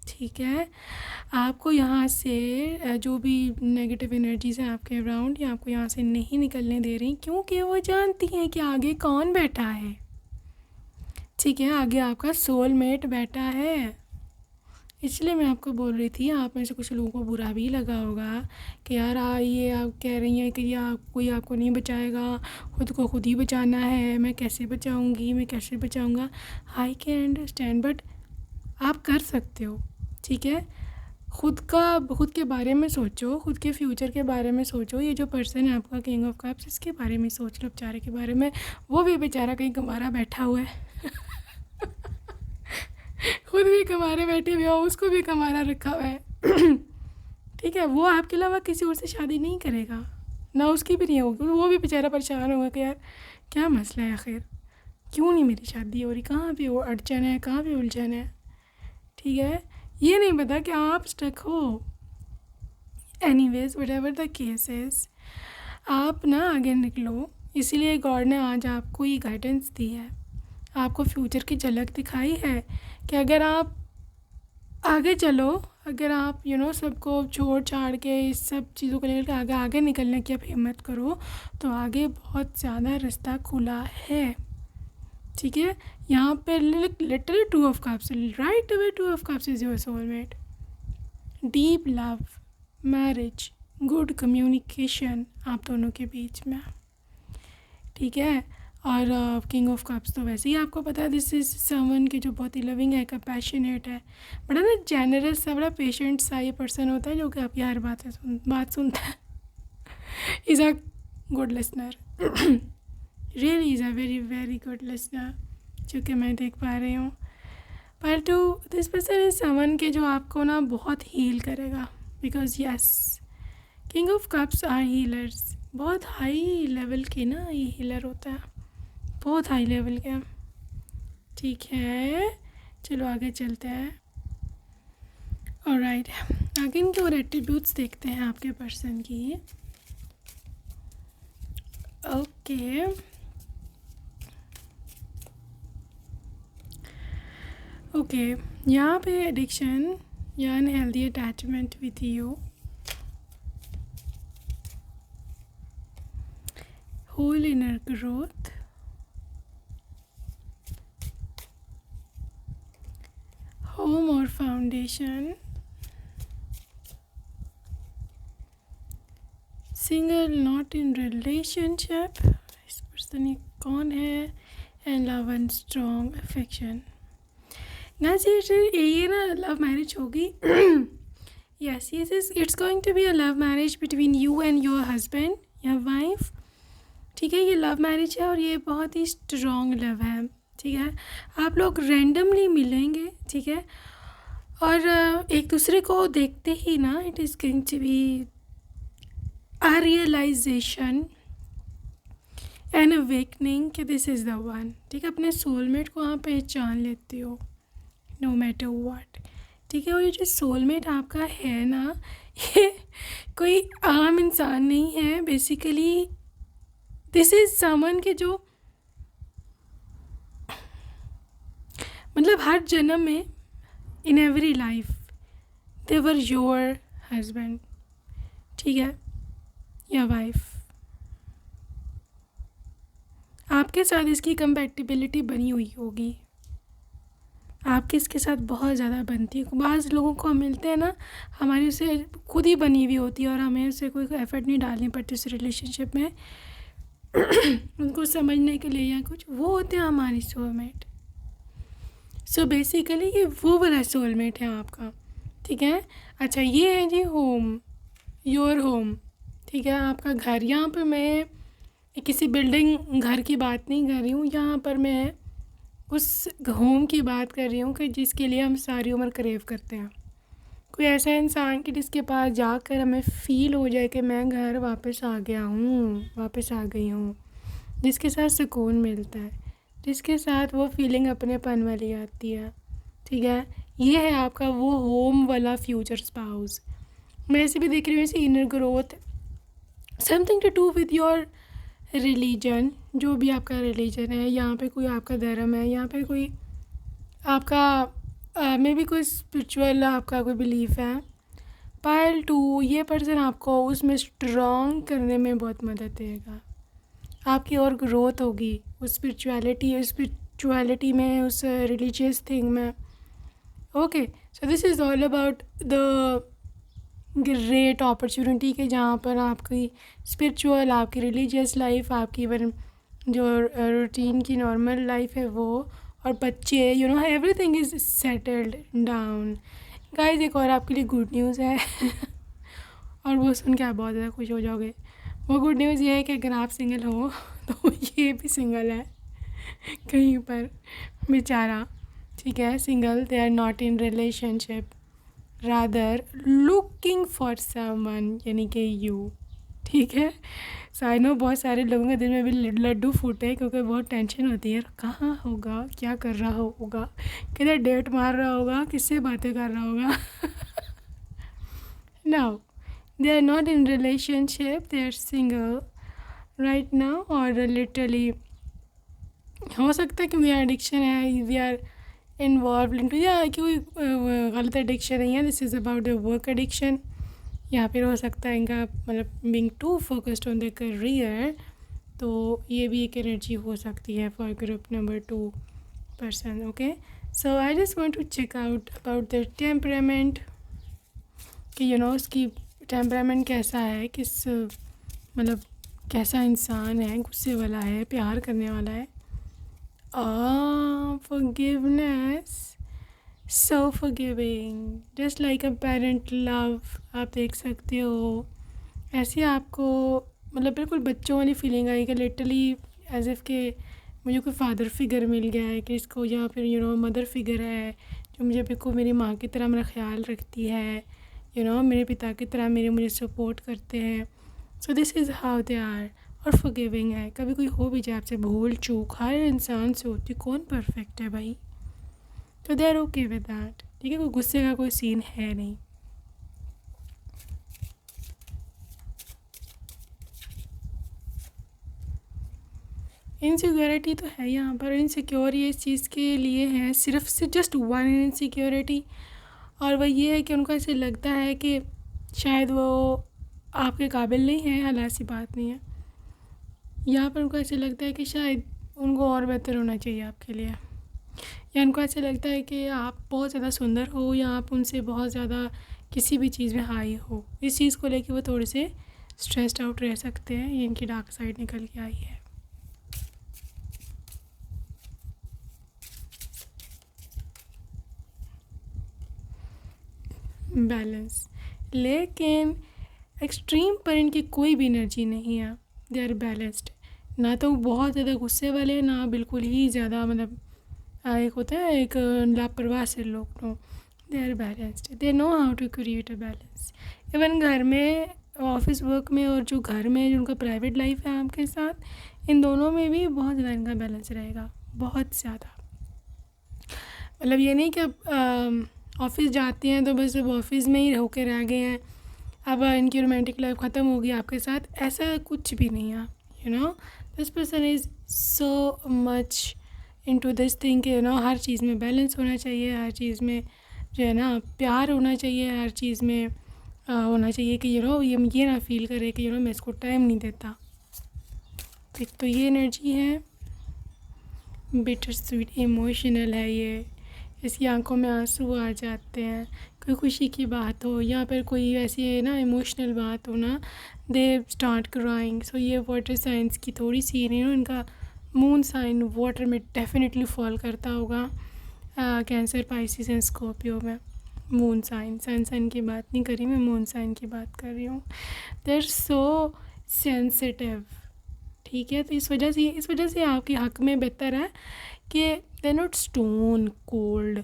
ठीक है। आपको यहाँ से जो भी नेगेटिव एनर्जीज़ हैं आपके अराउंड, ये आपको यहाँ से नहीं निकलने दे रही, क्योंकि वो जानती हैं कि आगे कौन बैठा है, ठीक है। आगे आपका सोलमेट बैठा है। इसलिए मैं आपको बोल रही थी, आप में से कुछ लोगों को बुरा भी लगा होगा कि यार ये आप कह रही हैं कि कोई आपको नहीं बचाएगा, खुद को खुद ही बचाना है, मैं कैसे बचाऊंगी, मैं कैसे बचाऊंगा। आई कैन अंडरस्टैंड, बट आप कर सकते हो, ठीक है। खुद के बारे में सोचो, खुद के फ्यूचर के बारे में सोचो। ये जो पर्सन है आपका किंग ऑफ कप्स, इसके बारे में सोच लो, बेचारे के बारे में। वो भी बेचारा कहीं कमारा बैठा हुआ है खुद भी कमारे बैठे हुए हो, उसको भी कमारा रखा हुआ है ठीक है। वो आपके अलावा किसी और से शादी नहीं करेगा, ना उसकी भी नहीं होगी। वो भी बेचारा परेशान होगा कि यार क्या मसला है, आखिर क्यों नहीं मेरी शादी हो रही, कहाँ पे वो अड़चन है, कहाँ पे उलझन है, ठीक है। ये नहीं पता कि आप स्टक हो। Anyways, whatever the case is, आप ना आगे निकलो। इसीलिए गॉड ने आज आपको ये गाइडेंस दी है, आपको फ्यूचर की झलक दिखाई है कि अगर आप आगे चलो, अगर आप सबको छोड़ छाड़ के इस सब चीज़ों को लेकर आगे आगे निकलने की आप हिम्मत करो, तो आगे बहुत ज़्यादा रास्ता खुला है, ठीक है। यहाँ पे literally 2 of cups, right away 2 of cups is your soulmate. Deep love, marriage, good communication आप दोनों के बीच में, ठीक है। और किंग ऑफ कप्स तो वैसे ही आपको पता है, दिस इज़ समवन के जो बहुत ही लविंग है, कंपैशनेट है, बड़ा ना जेनरस सा, बड़ा पेशेंट सा ये पर्सन होता है, जो कि आपकी हर बात सुनता है। Is a good listener, really is a very very good listener, जो कि मैं देख पा रही हूँ। पर to this person is someone के जो आपको ना बहुत हील करेगा, because yes, king of cups are healers. बहुत हाई लेवल के ना ये हीलर होता है, बहुत हाई लेवल का, ठीक है। चलो आगे चलते हैं। ऑलराइट, आगे इनके और एट्रीब्यूट्स देखते हैं आपके पर्सन की। ओके, ओके, यहाँ पे एडिक्शन या unhealthy attachment with you, whole inner growth, home or foundation, single not in relationship, इस पर्सन ये कौन है, and love and strong affection. ना ये ना लव मैरिज होगी। Yes yes, it's going to be a love marriage between you and your husband या वाइफ। ठीक है, ये लव मैरिज है और ये बहुत ही स्ट्रॉन्ग लव है। ठीक है, आप लोग रैंडमली मिलेंगे। ठीक है, और एक दूसरे को देखते ही ना it is going to be a realization and awakening कि दिस इज़ द वन। ठीक है, अपने सोलमेट को आप पहचान लेते हो नो मैटर व्हाट। ठीक है, और ये जो सोलमेट आपका है ना, ये कोई आम इंसान नहीं है। बेसिकली दिस इज़ समवन के जो मतलब हर जन्म में in every life they were your husband. ठीक है, या वाइफ। आपके साथ इसकी कंपैटिबिलिटी बनी हुई होगी, आपके इसके साथ बहुत ज़्यादा बनती है। बाज़ लोगों को हम मिलते हैं ना, हमारी उससे खुद ही बनी हुई होती है और हमें उससे कोई एफर्ट नहीं डालनी पड़ती उस रिलेशनशिप में उनको समझने के लिए या कुछ। वो होते हैं हमारी सोलमेट। सो बेसिकली ये वो वाला सोलमेट है आपका। ठीक है, अच्छा ये है जी होम, योर होम। ठीक है, आपका घर। यहाँ पर मैं किसी बिल्डिंग घर की बात नहीं कर रही हूँ, यहाँ पर मैं उस होम की बात कर रही हूँ कि जिसके लिए हम सारी उम्र क्रेव करते हैं। कोई ऐसा इंसान कि जिसके पास जाकर हमें फ़ील हो जाए कि मैं घर वापस आ गया हूँ, वापस आ गई हूँ, जिसके साथ सुकून मिलता है, जिसके साथ वो फीलिंग अपनेपन वाली आती है। ठीक है, ये है आपका वो होम वाला फ्यूचर स्पाउस। मैं ऐसे भी देख रही हूँ, ऐसे inner growth, something to do with your religion. जो भी आपका रिलीजन है, यहाँ पे कोई आपका धर्म है, यहाँ पे कोई आपका मे बी कोई स्पिरिचुअल आपका कोई बिलीफ है। पायल 2, ये पर्सन आपको उसमें स्ट्रॉन्ग करने में बहुत मदद देगा। आपकी और ग्रोथ होगी उस स्पिरिचुअलिटी में, उस रिलीजियस थिंग में। Okay, so this is all about the great opportunity के जहाँ पर आपकी स्पिरिचुअल, आपकी रिलीजियस लाइफ, आपकी इवन जो रूटीन की नॉर्मल लाइफ है वो, और बच्चे, you know, everything is settled down. Guys, एक और आपके लिए गुड न्यूज़ है और वो सुन के आप बहुत ज़्यादा खुश हो जाओगे। वो गुड न्यूज़ ये है कि अगर आप सिंगल हो तो ये भी सिंगल है कहीं पर बेचारा। ठीक है, single, they are not in relationship, rather looking for someone, यानी कि यू। ठीक है, सो आई नो बहुत सारे लोगों के दिल में भी लड्डू फूटे हैं क्योंकि बहुत टेंशन होती है, कहाँ होगा, क्या कर रहा होगा, किधर डेट मार रहा होगा, किससे बातें कर रहा होगा now they are not in relationship, they are single right now. और लिटरली हो सकता है कि मेरा एडिक्शन है, वी आर इन्वॉल्व इनटू, या कोई गलत एडिक्शन नहीं है, this is about the work addiction. या फिर हो सकता है इनका मतलब being too focused on the career, तो ये भी एक एनर्जी हो सकती है for group number 2 person. Okay, so I just want to check out about the temperament कि यू नो उसकी टेम्परामेंट कैसा है, किस मतलब कैसा इंसान है, गुस्से वाला है, प्यार करने वाला है। forgiveness, so forgiving, just like a parent love। आप देख सकते हो ऐसे आपको मतलब बिल्कुल बच्चों वाली फीलिंग आई कि लिटरली एज इफ़ के मुझे कोई फादर फिगर मिल गया है कि इसको, या फिर यू नो मदर फिगर है जो मुझे बिल्कुल मेरी माँ की तरह मेरा ख्याल रखती है, यू नो मेरे पिता की तरह मुझे सपोर्ट करते हैं। So this is how they are, और फॉरगिविंग है। कभी कोई हो भी जाए आपसे भूल चूक, हर इंसान से होती, कौन परफेक्ट है भाई, तो they are okay with that. ठीक है, कोई गुस्से का कोई सीन है नहीं। इनसिक्योरिटी तो है यहाँ पर। इनसिक्योर ये इस चीज़ के लिए है, सिर्फ से जस्ट वन इनसिक्योरिटी, और वह ये है कि उनको ऐसे लगता है कि शायद वो आपके काबिल नहीं है। हालांकि ऐसी बात नहीं है। यहाँ पर उनको ऐसे लगता है कि शायद उनको और बेहतर होना चाहिए आपके लिए, या उनको ऐसे लगता है कि आप बहुत ज़्यादा सुंदर हो, या आप उनसे बहुत ज़्यादा किसी भी चीज़ में हाई हो। इस चीज़ को लेके वो थोड़े से स्ट्रेस्ड आउट रह सकते हैं। ये इनकी डार्क साइड निकल के आई है। बैलेंस, लेकिन एक्सट्रीम पर इनकी कोई भी एनर्जी नहीं है। दे आर बैलेंस्ड, ना तो बहुत ज़्यादा गुस्से वाले, ना बिल्कुल ही ज़्यादा, मतलब एक होता है एक लापरवाह से लोग। No, they are balanced, they know how to create a balance. Even घर में, ऑफिस वर्क में, और जो घर में जो उनका प्राइवेट लाइफ है आपके साथ, इन दोनों में भी बहुत ज़्यादा इनका बैलेंस रहेगा, बहुत ज़्यादा। मतलब ये नहीं कि ऑफिस जाती हैं तो बस अब ऑफिस में ही होकर रह गए हैं, अब इनकी रोमांटिक लाइफ ख़त्म होगी आपके साथ, ऐसा कुछ भी नहीं है। You know, this person is so much into this thing कि हर चीज़ में बैलेंस होना चाहिए, हर चीज़ में जो है ना प्यार होना चाहिए, हर चीज़ में होना चाहिए कि ये ना फील करे कि मैं इसको टाइम नहीं देता। एक तो ये एनर्जी है, बिटर स्वीट इमोशनल है ये, इसकी आंखों में आंसू आ जाते हैं। कोई खुशी की बात हो या फिर कोई ऐसी ना इमोशनल बात हो ना, दे स्टार्ट क्राइंग। सो ये वाटर साइंस की थोड़ी सी इनका मून साइन वाटर में डेफिनेटली फॉल करता होगा। कैंसर, पाइसिस एंड स्कॉर्पियो में मून साइन। सन साइन की बात नहीं करी मैं, मून साइन की बात कर रही हूँ। दे आर सो सेंसिटिव, ठीक है। तो इस वजह से आपके हक़ में बेहतर है कि they not stone cold,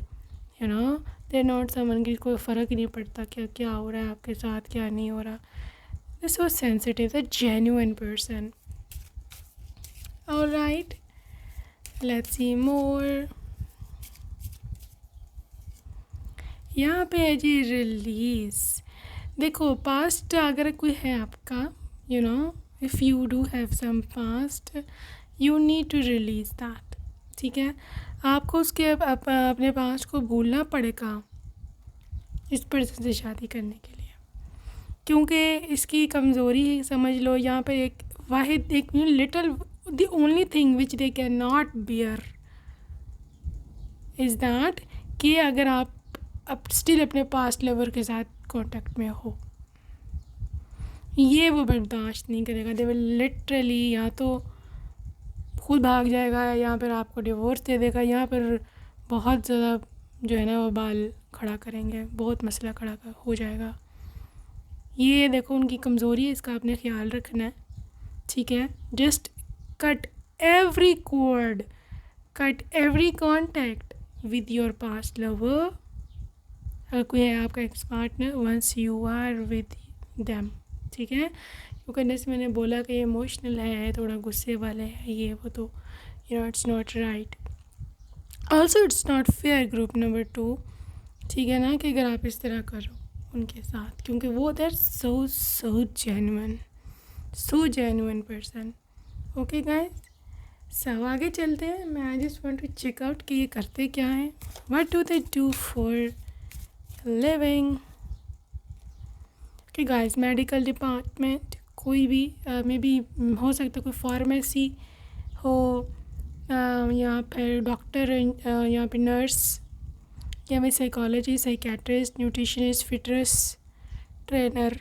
they not someone की कोई फ़र्क ही नहीं पड़ता क्या हो रहा है आपके साथ, क्या नहीं हो रहा। They so sensitive, the genuine person. Alright, let's see more. यहाँ पे है जी रिलीज़। देखो, पास्ट अगर कोई है आपका, if you do have some past, you need to release that, ठीक है। आपको उसके अपने पास्ट को भूलना पड़ेगा इस पर्सन से शादी करने के लिए, क्योंकि इसकी कमज़ोरी समझ लो यहाँ पे एक वाहिद, एक little, the only thing which they can not bear is that कि अगर आप अब स्टिल अपने पास्ट लवर के साथ कांटेक्ट में हो, ये वो बर्दाश्त नहीं करेगा। दे विल लिटरली या तो खुद भाग जाएगा या फिर आपको डिवोर्स दे देगा, या फिर बहुत ज़्यादा जो है ना वो बाल खड़ा करेंगे, बहुत मसला खड़ा हो जाएगा। ये देखो उनकी कमज़ोरी है, इसका आपने ख्याल रखना है, ठीक है। Just cut every cord, cut every contact with your past lover. अगर कोई है आपका ex partner, once you are with them, ठीक है। क्योंकि जैसे मैंने बोला कि इमोशनल है, थोड़ा गुस्से वाले हैं, ये वो, तो it's not right. Also it's not fair, group number 2, ठीक है ना, कि अगर आप इस तरह करो उनके साथ, क्योंकि वो they're so genuine person. Okay guys, सब आगे चलते हैं। मैं I just want to check out कि ये करते क्या है, what do they do for living. Okay guys, medical department, कोई भी मे बी हो सकता है, कोई फार्मेसी हो, या फिर डॉक्टर, या फिर नर्स, या फिर psychology, psychiatrist, nutritionist, fitness trainer,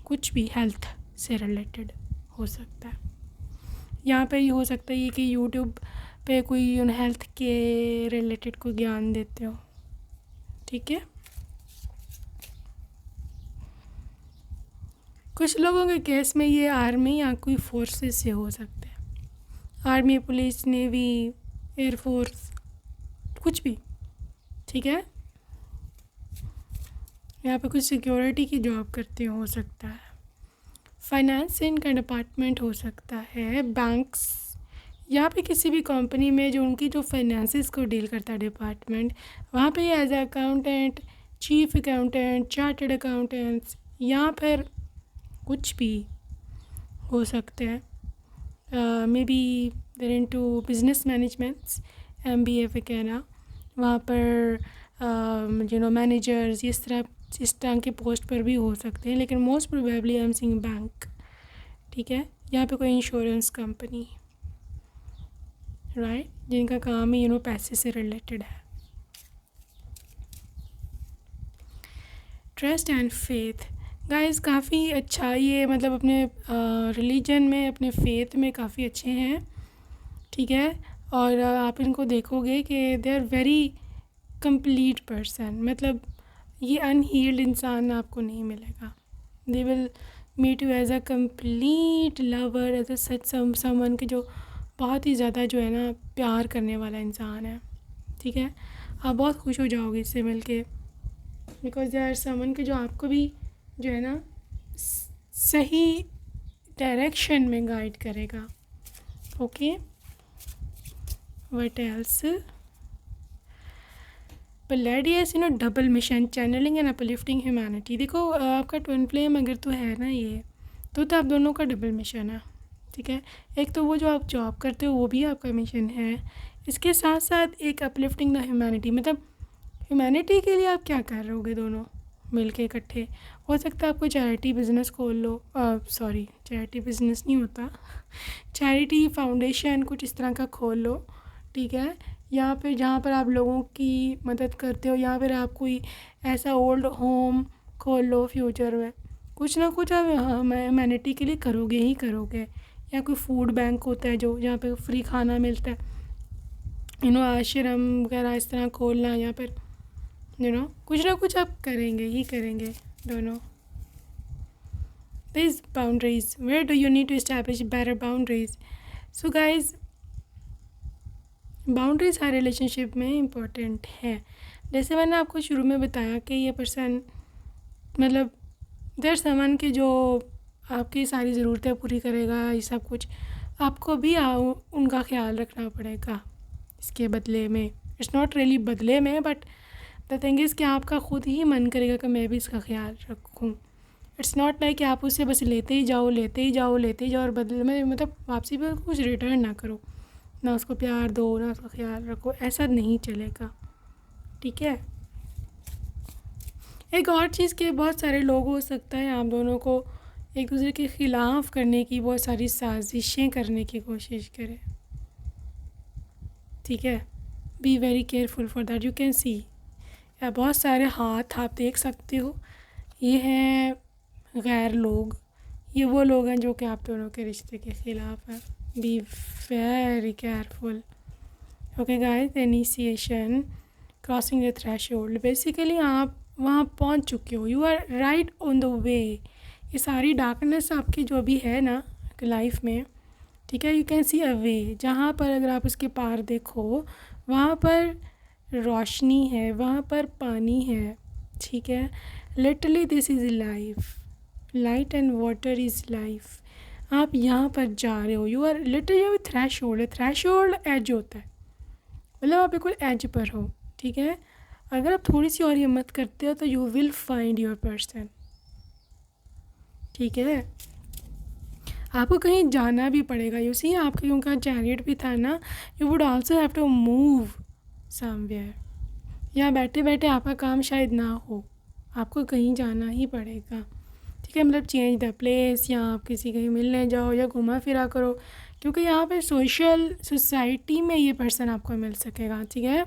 कुछ भी हेल्थ से रिलेटेड हो सकता है। यहाँ पे ये हो सकता है कि यूट्यूब पे कोई उन हेल्थ के रिलेटेड कोई ज्ञान देते हो, ठीक है। कुछ लोगों के केस में ये आर्मी या कोई फोर्सेस से हो सकते हैं, आर्मी, पुलिस, नेवी, एयरफोर्स, कुछ भी, ठीक है। यहाँ पे कुछ सिक्योरिटी की जॉब करते हो सकता है, फाइनेंस इनका डिपार्टमेंट हो सकता है, बैंक्स, यहाँ पे किसी भी कंपनी में जो उनकी जो फाइनेंसिस को डील करता है डिपार्टमेंट, वहाँ पे as accountant, chief accountant, chartered accountants, या फिर कुछ भी हो सकते हैं, maybe there into business managements, MBA वगैरह, वहाँ पर मैनेजर्स इस तरह के पोस्ट पर भी हो सकते हैं, लेकिन most probably I am seeing bank. ठीक है, यहाँ पे कोई इंश्योरेंस कंपनी, राइट, जिनका काम ही पैसे से रिलेटेड है। ट्रस्ट एंड फेथ, गाइस काफ़ी अच्छा ये मतलब अपने रिलीजन में, अपने फेथ में काफ़ी अच्छे हैं। ठीक है, और आप इनको देखोगे कि they are very complete person, मतलब ये अनहील्ड इंसान आपको नहीं मिलेगा। They will meet you as a complete lover, as a such someone के जो बहुत ही ज़्यादा जो है ना प्यार करने वाला इंसान है। ठीक है, आप बहुत खुश हो जाओगे इससे मिलके, बिकॉज दे आर समवन के जो आपको भी जो है ना सही डायरेक्शन में गाइड करेगा। Okay, what else, Pleiadians double mission, channeling and uplifting humanity. देखो आपका ट्विन फ्लेम अगर तो है ना ये, तो आप दोनों का डबल मिशन है। ठीक है, एक तो वो जो आप जॉब करते हो वो भी आपका मिशन है, इसके साथ साथ एक अपलिफ्टिंग द ह्यूमैनिटी, मतलब ह्यूमैनिटी के लिए आप क्या कर रहे होगे दोनों मिल के इकट्ठे। हो सकता है आपको चैरिटी बिज़नेस खोल लो, सॉरी चैरिटी बिज़नेस नहीं होता, चैरिटी फाउंडेशन कुछ इस तरह का खोल लो। ठीक है, यहाँ पे जहाँ पर आप लोगों की मदद करते हो, यहाँ पर आप कोई ऐसा ओल्ड होम खोल लो फ्यूचर में, कुछ ना कुछ आप ह्यूमैनिटी के लिए करोगे ही करोगे। या कोई फूड बैंक होता है जो जहाँ पे फ्री खाना मिलता है, आश्रम वगैरह इस तरह खोलना, यहाँ पर कुछ ना कुछ आप करेंगे ही करेंगे दोनों। This boundaries, where do you need to establish better boundaries. So guys, boundaries हर रिलेशनशिप में इम्पोर्टेंट है। जैसे मैंने आपको शुरू में बताया कि ये पर्सन मतलब देयर समवन के जो आपकी सारी ज़रूरतें पूरी करेगा, ये सब कुछ आपको भी उनका ख्याल रखना पड़ेगा इसके बदले में। इट्स नॉट रियली बदले में, बट द थिंग इज़ कि आपका ख़ुद ही मन करेगा कि मैं भी इसका ख्याल रखूँ। इट्स नॉट लाइक कि आप उससे बस लेते ही जाओ लेते ही जाओ लेते ही जाओ, और बदले में मतलब वापसी पर कुछ रिटर्न ना करो, ना उसको प्यार दो ना उसका ख्याल रखो, ऐसा नहीं चलेगा। ठीक है, एक और चीज़ के बहुत सारे लोग हो सकता है आप दोनों को एक दूसरे के ख़िलाफ़ करने की, बहुत सारी साजिशें करने की कोशिश करें। ठीक है, B very careful for that. You can सी, या बहुत सारे हाथ आप देख सकते हो, ये हैं गैर लोग, ये वो लोग हैं जो कि आप दोनों के रिश्ते के ख़िलाफ़ हैं। Be very careful. Okay guys, initiation, crossing the threshold, basically आप वहाँ पहुँच चुके हो, you are right on the way. ये सारी डार्कनेस आपकी जो भी है ना लाइफ में, ठीक है, यू कैन सी अ वे, जहाँ पर अगर आप उसके पार देखो वहाँ पर रोशनी है, वहाँ पर पानी है। ठीक है, literally this is life, light and water is life. आप यहाँ पर जा रहे हो, you are literally threshold, threshold edge होता है, मतलब आप बिल्कुल एज पर हो। ठीक है, अगर आप थोड़ी सी और हिम्मत करते हो तो you will find your person. ठीक है, आपको कहीं जाना भी पड़ेगा, यू सी आपका क्योंकि चैरियट भी था ना, you would also have to move somewhere. या बैठे बैठे आपका काम शायद ना हो, आपको कहीं जाना ही पड़ेगा। ठीक है, मतलब चेंज द प्लेस, या आप किसी कहीं मिलने जाओ या घुमा फिरा करो, क्योंकि यहाँ पे सोसाइटी में ये पर्सन आपको मिल सकेगा। ठीक है,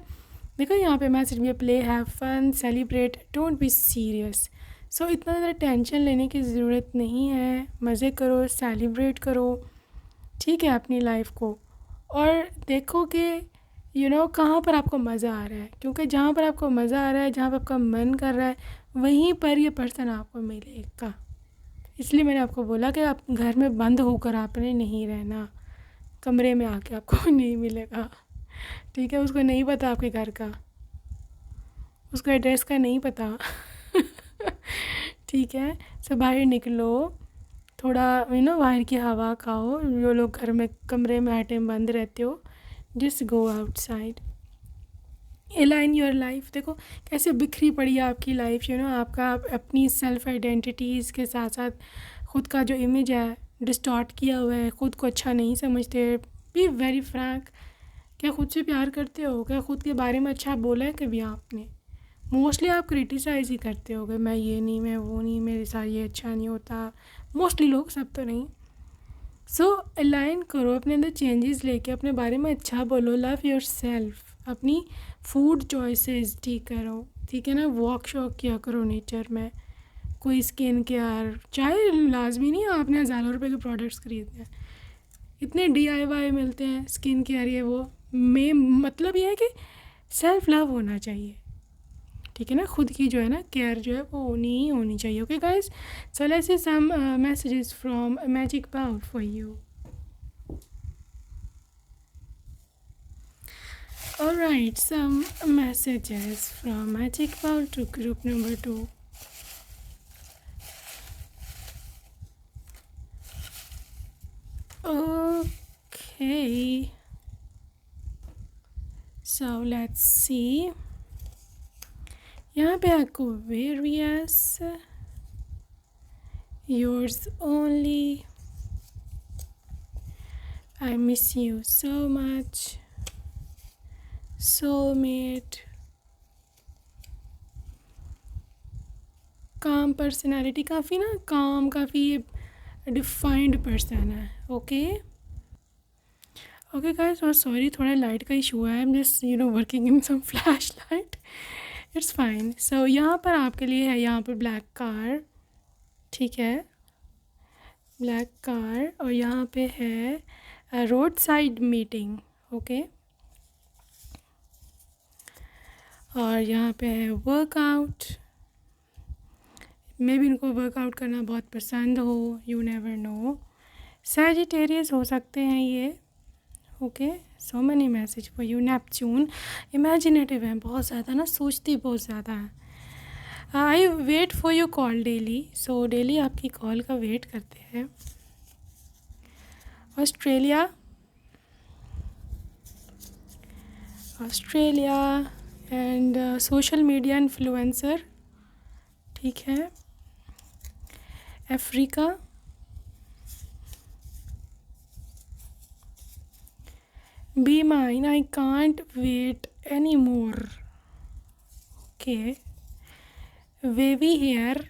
देखो यहाँ पे मैसेज भी, play, have fun, celebrate, don't be serious. So इतना ज़्यादा टेंशन लेने की ज़रूरत नहीं है, मज़े करो, सेलिब्रेट करो। ठीक है, अपनी लाइफ को, और देखो कि कहाँ पर आपको मज़ा आ रहा है, क्योंकि जहाँ पर आपको मज़ा आ रहा है, जहाँ पर आपका मन कर रहा है, वहीं पर ये पर्सन आपको मिलेगा। इसलिए मैंने आपको बोला कि आप घर में बंद होकर आपने नहीं रहना, कमरे में आके आपको नहीं मिलेगा। ठीक है, उसको नहीं पता आपके घर का, उसको एड्रेस का नहीं पता। ठीक है, सब बाहर निकलो, थोड़ा बाहर की हवा खाओ। जो लोग घर में कमरे में हर टाइम बंद रहते हो, just go outside, align your life. देखो कैसे बिखरी पड़ी है आपकी लाइफ, आपका अपनी सेल्फ आइडेंटिटीज़ के साथ साथ ख़ुद का जो इमेज है डिस्टॉर्ट किया हुआ है, ख़ुद को अच्छा नहीं समझते। बी वेरी फ्रैंक, क्या खुद से प्यार करते हो? क्या खुद के बारे में अच्छा बोला है कभी आपने? मोस्टली आप क्रिटिसाइज़ ही करते होगे, मैं ये नहीं, मैं वो नहीं, मेरे साथ ये अच्छा नहीं होता। मोस्टली लोग, सब तो नहीं। सो अलाइन करो, अपने अंदर चेंजेस लेके अपने बारे में अच्छा बोलो। लव योर सेल्फ, अपनी फूड चॉइसेस ठीक करो, ठीक है ना। वॉक शॉक किया करो नेचर में। कोई स्किन केयर, चाहे लाजमी नहीं आपने हज़ारों रुपए के प्रोडक्ट्स खरीदने हैं, इतने DIY मिलते हैं स्किन केयर ये वो में। मतलब ये है कि सेल्फ लव होना चाहिए, ठीक है ना। खुद की जो है ना केयर जो है वो होनी चाहिए। Okay guys, so let's see some messages from magic bowl for you. Alright, some messages from Magic Bowl to group number 2. Okay, so let's see. यहाँ पे आपको various, yours only, I miss you so much, soulmate, calm personality, काफ़ी ना काम, काफ़ी डिफाइंड पर्सन है। ओके ओके गाइस, और सॉरी थोड़ा लाइट का इशू है, I am just working in some flash light, it's fine. So यहाँ पर आपके लिए है यहाँ पर ब्लैक कार, ठीक है, ब्लैक कार। और यहाँ पे है रोड साइड मीटिंग, ओके। और यहाँ पे है वर्कआउट, मे भी इनको वर्कआउट करना बहुत पसंद हो, यू नेवर नो। सैजिटेरियस हो सकते हैं ये, okay. So many message for you. Neptune, imaginative है बहुत ज़्यादा ना, सोचती बहुत ज़्यादा है। I wait for you call daily, so daily आपकी कॉल का वेट करते हैं। Australia, Australia and social media influencer, ठीक है। Africa, be mine, I can't wait any more, okay. Wavy hair,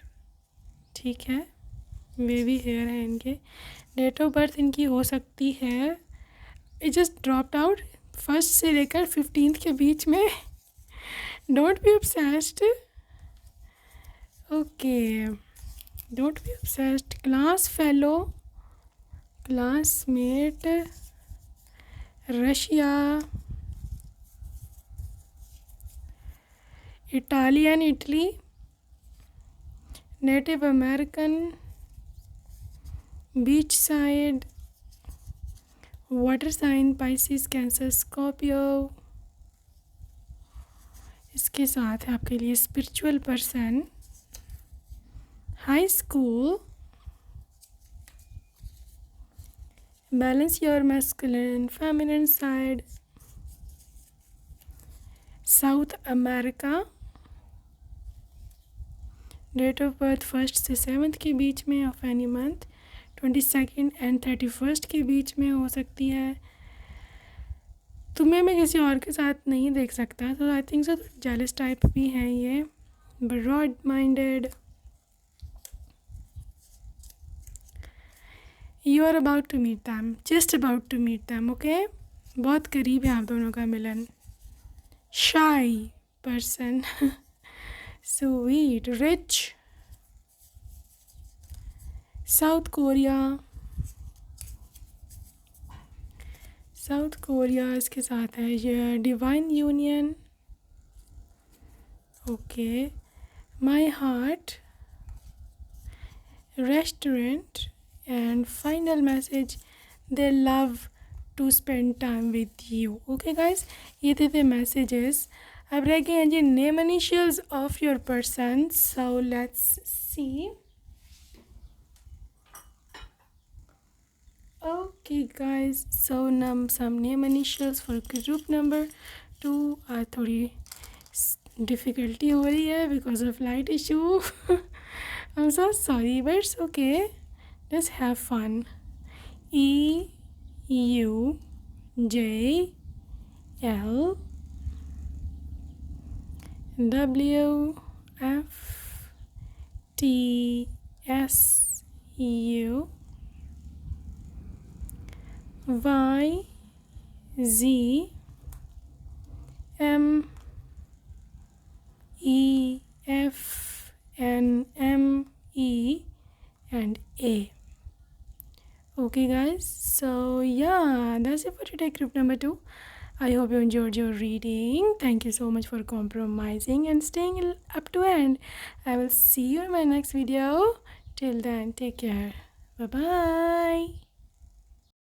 ठीक है, वेवी हेयर है इनके। डेट ऑफ बर्थ इनकी हो सकती है, इट जस्ट ड्रॉप्ड आउट 1 से लेकर 15 के बीच में। Don't be obsessed, okay, don't be obsessed. Class fellow, classmate, Russia, Italian, Italy, Native American, beach side, water sign, Pisces, Cancer, Scorpio. इसके साथ है आपके लिए spiritual person, high school, balance your masculine feminine side, South America, date of birth 1 से 7 के बीच में ऑफ एनी मंथ, 22 एंड 31 के बीच में हो सकती है। तुम्हें मैं किसी और के साथ नहीं देख सकता, तो I think so jealous type भी हैं ये, broad minded. You are about to meet them, just about to meet them, okay. बहुत करीब है आप दोनों का मिलन। Shy person, sweet, rich, South Korea, South Korea इसके साथ है ये, divine union, okay. My heart, restaurant and final message, they love to spend time with you. Okay guys, ये थे मैसेजेस। अब रह गए हैं जी name initials of your person, so let's see. Okay guys, so some name initials for group number 2 are थोड़ी डिफ़िकल्टी हो रही है because of light issue. I'm so sorry, but it's okay, let's have fun. E U J L W F T S U Y Z M E F N M E and A. Okay guys, so yeah, that's it for today, group number 2. I hope you enjoyed your reading. Thank you so much for compromising and staying up to end. I will see you in my next video. Till then, take care. Bye bye.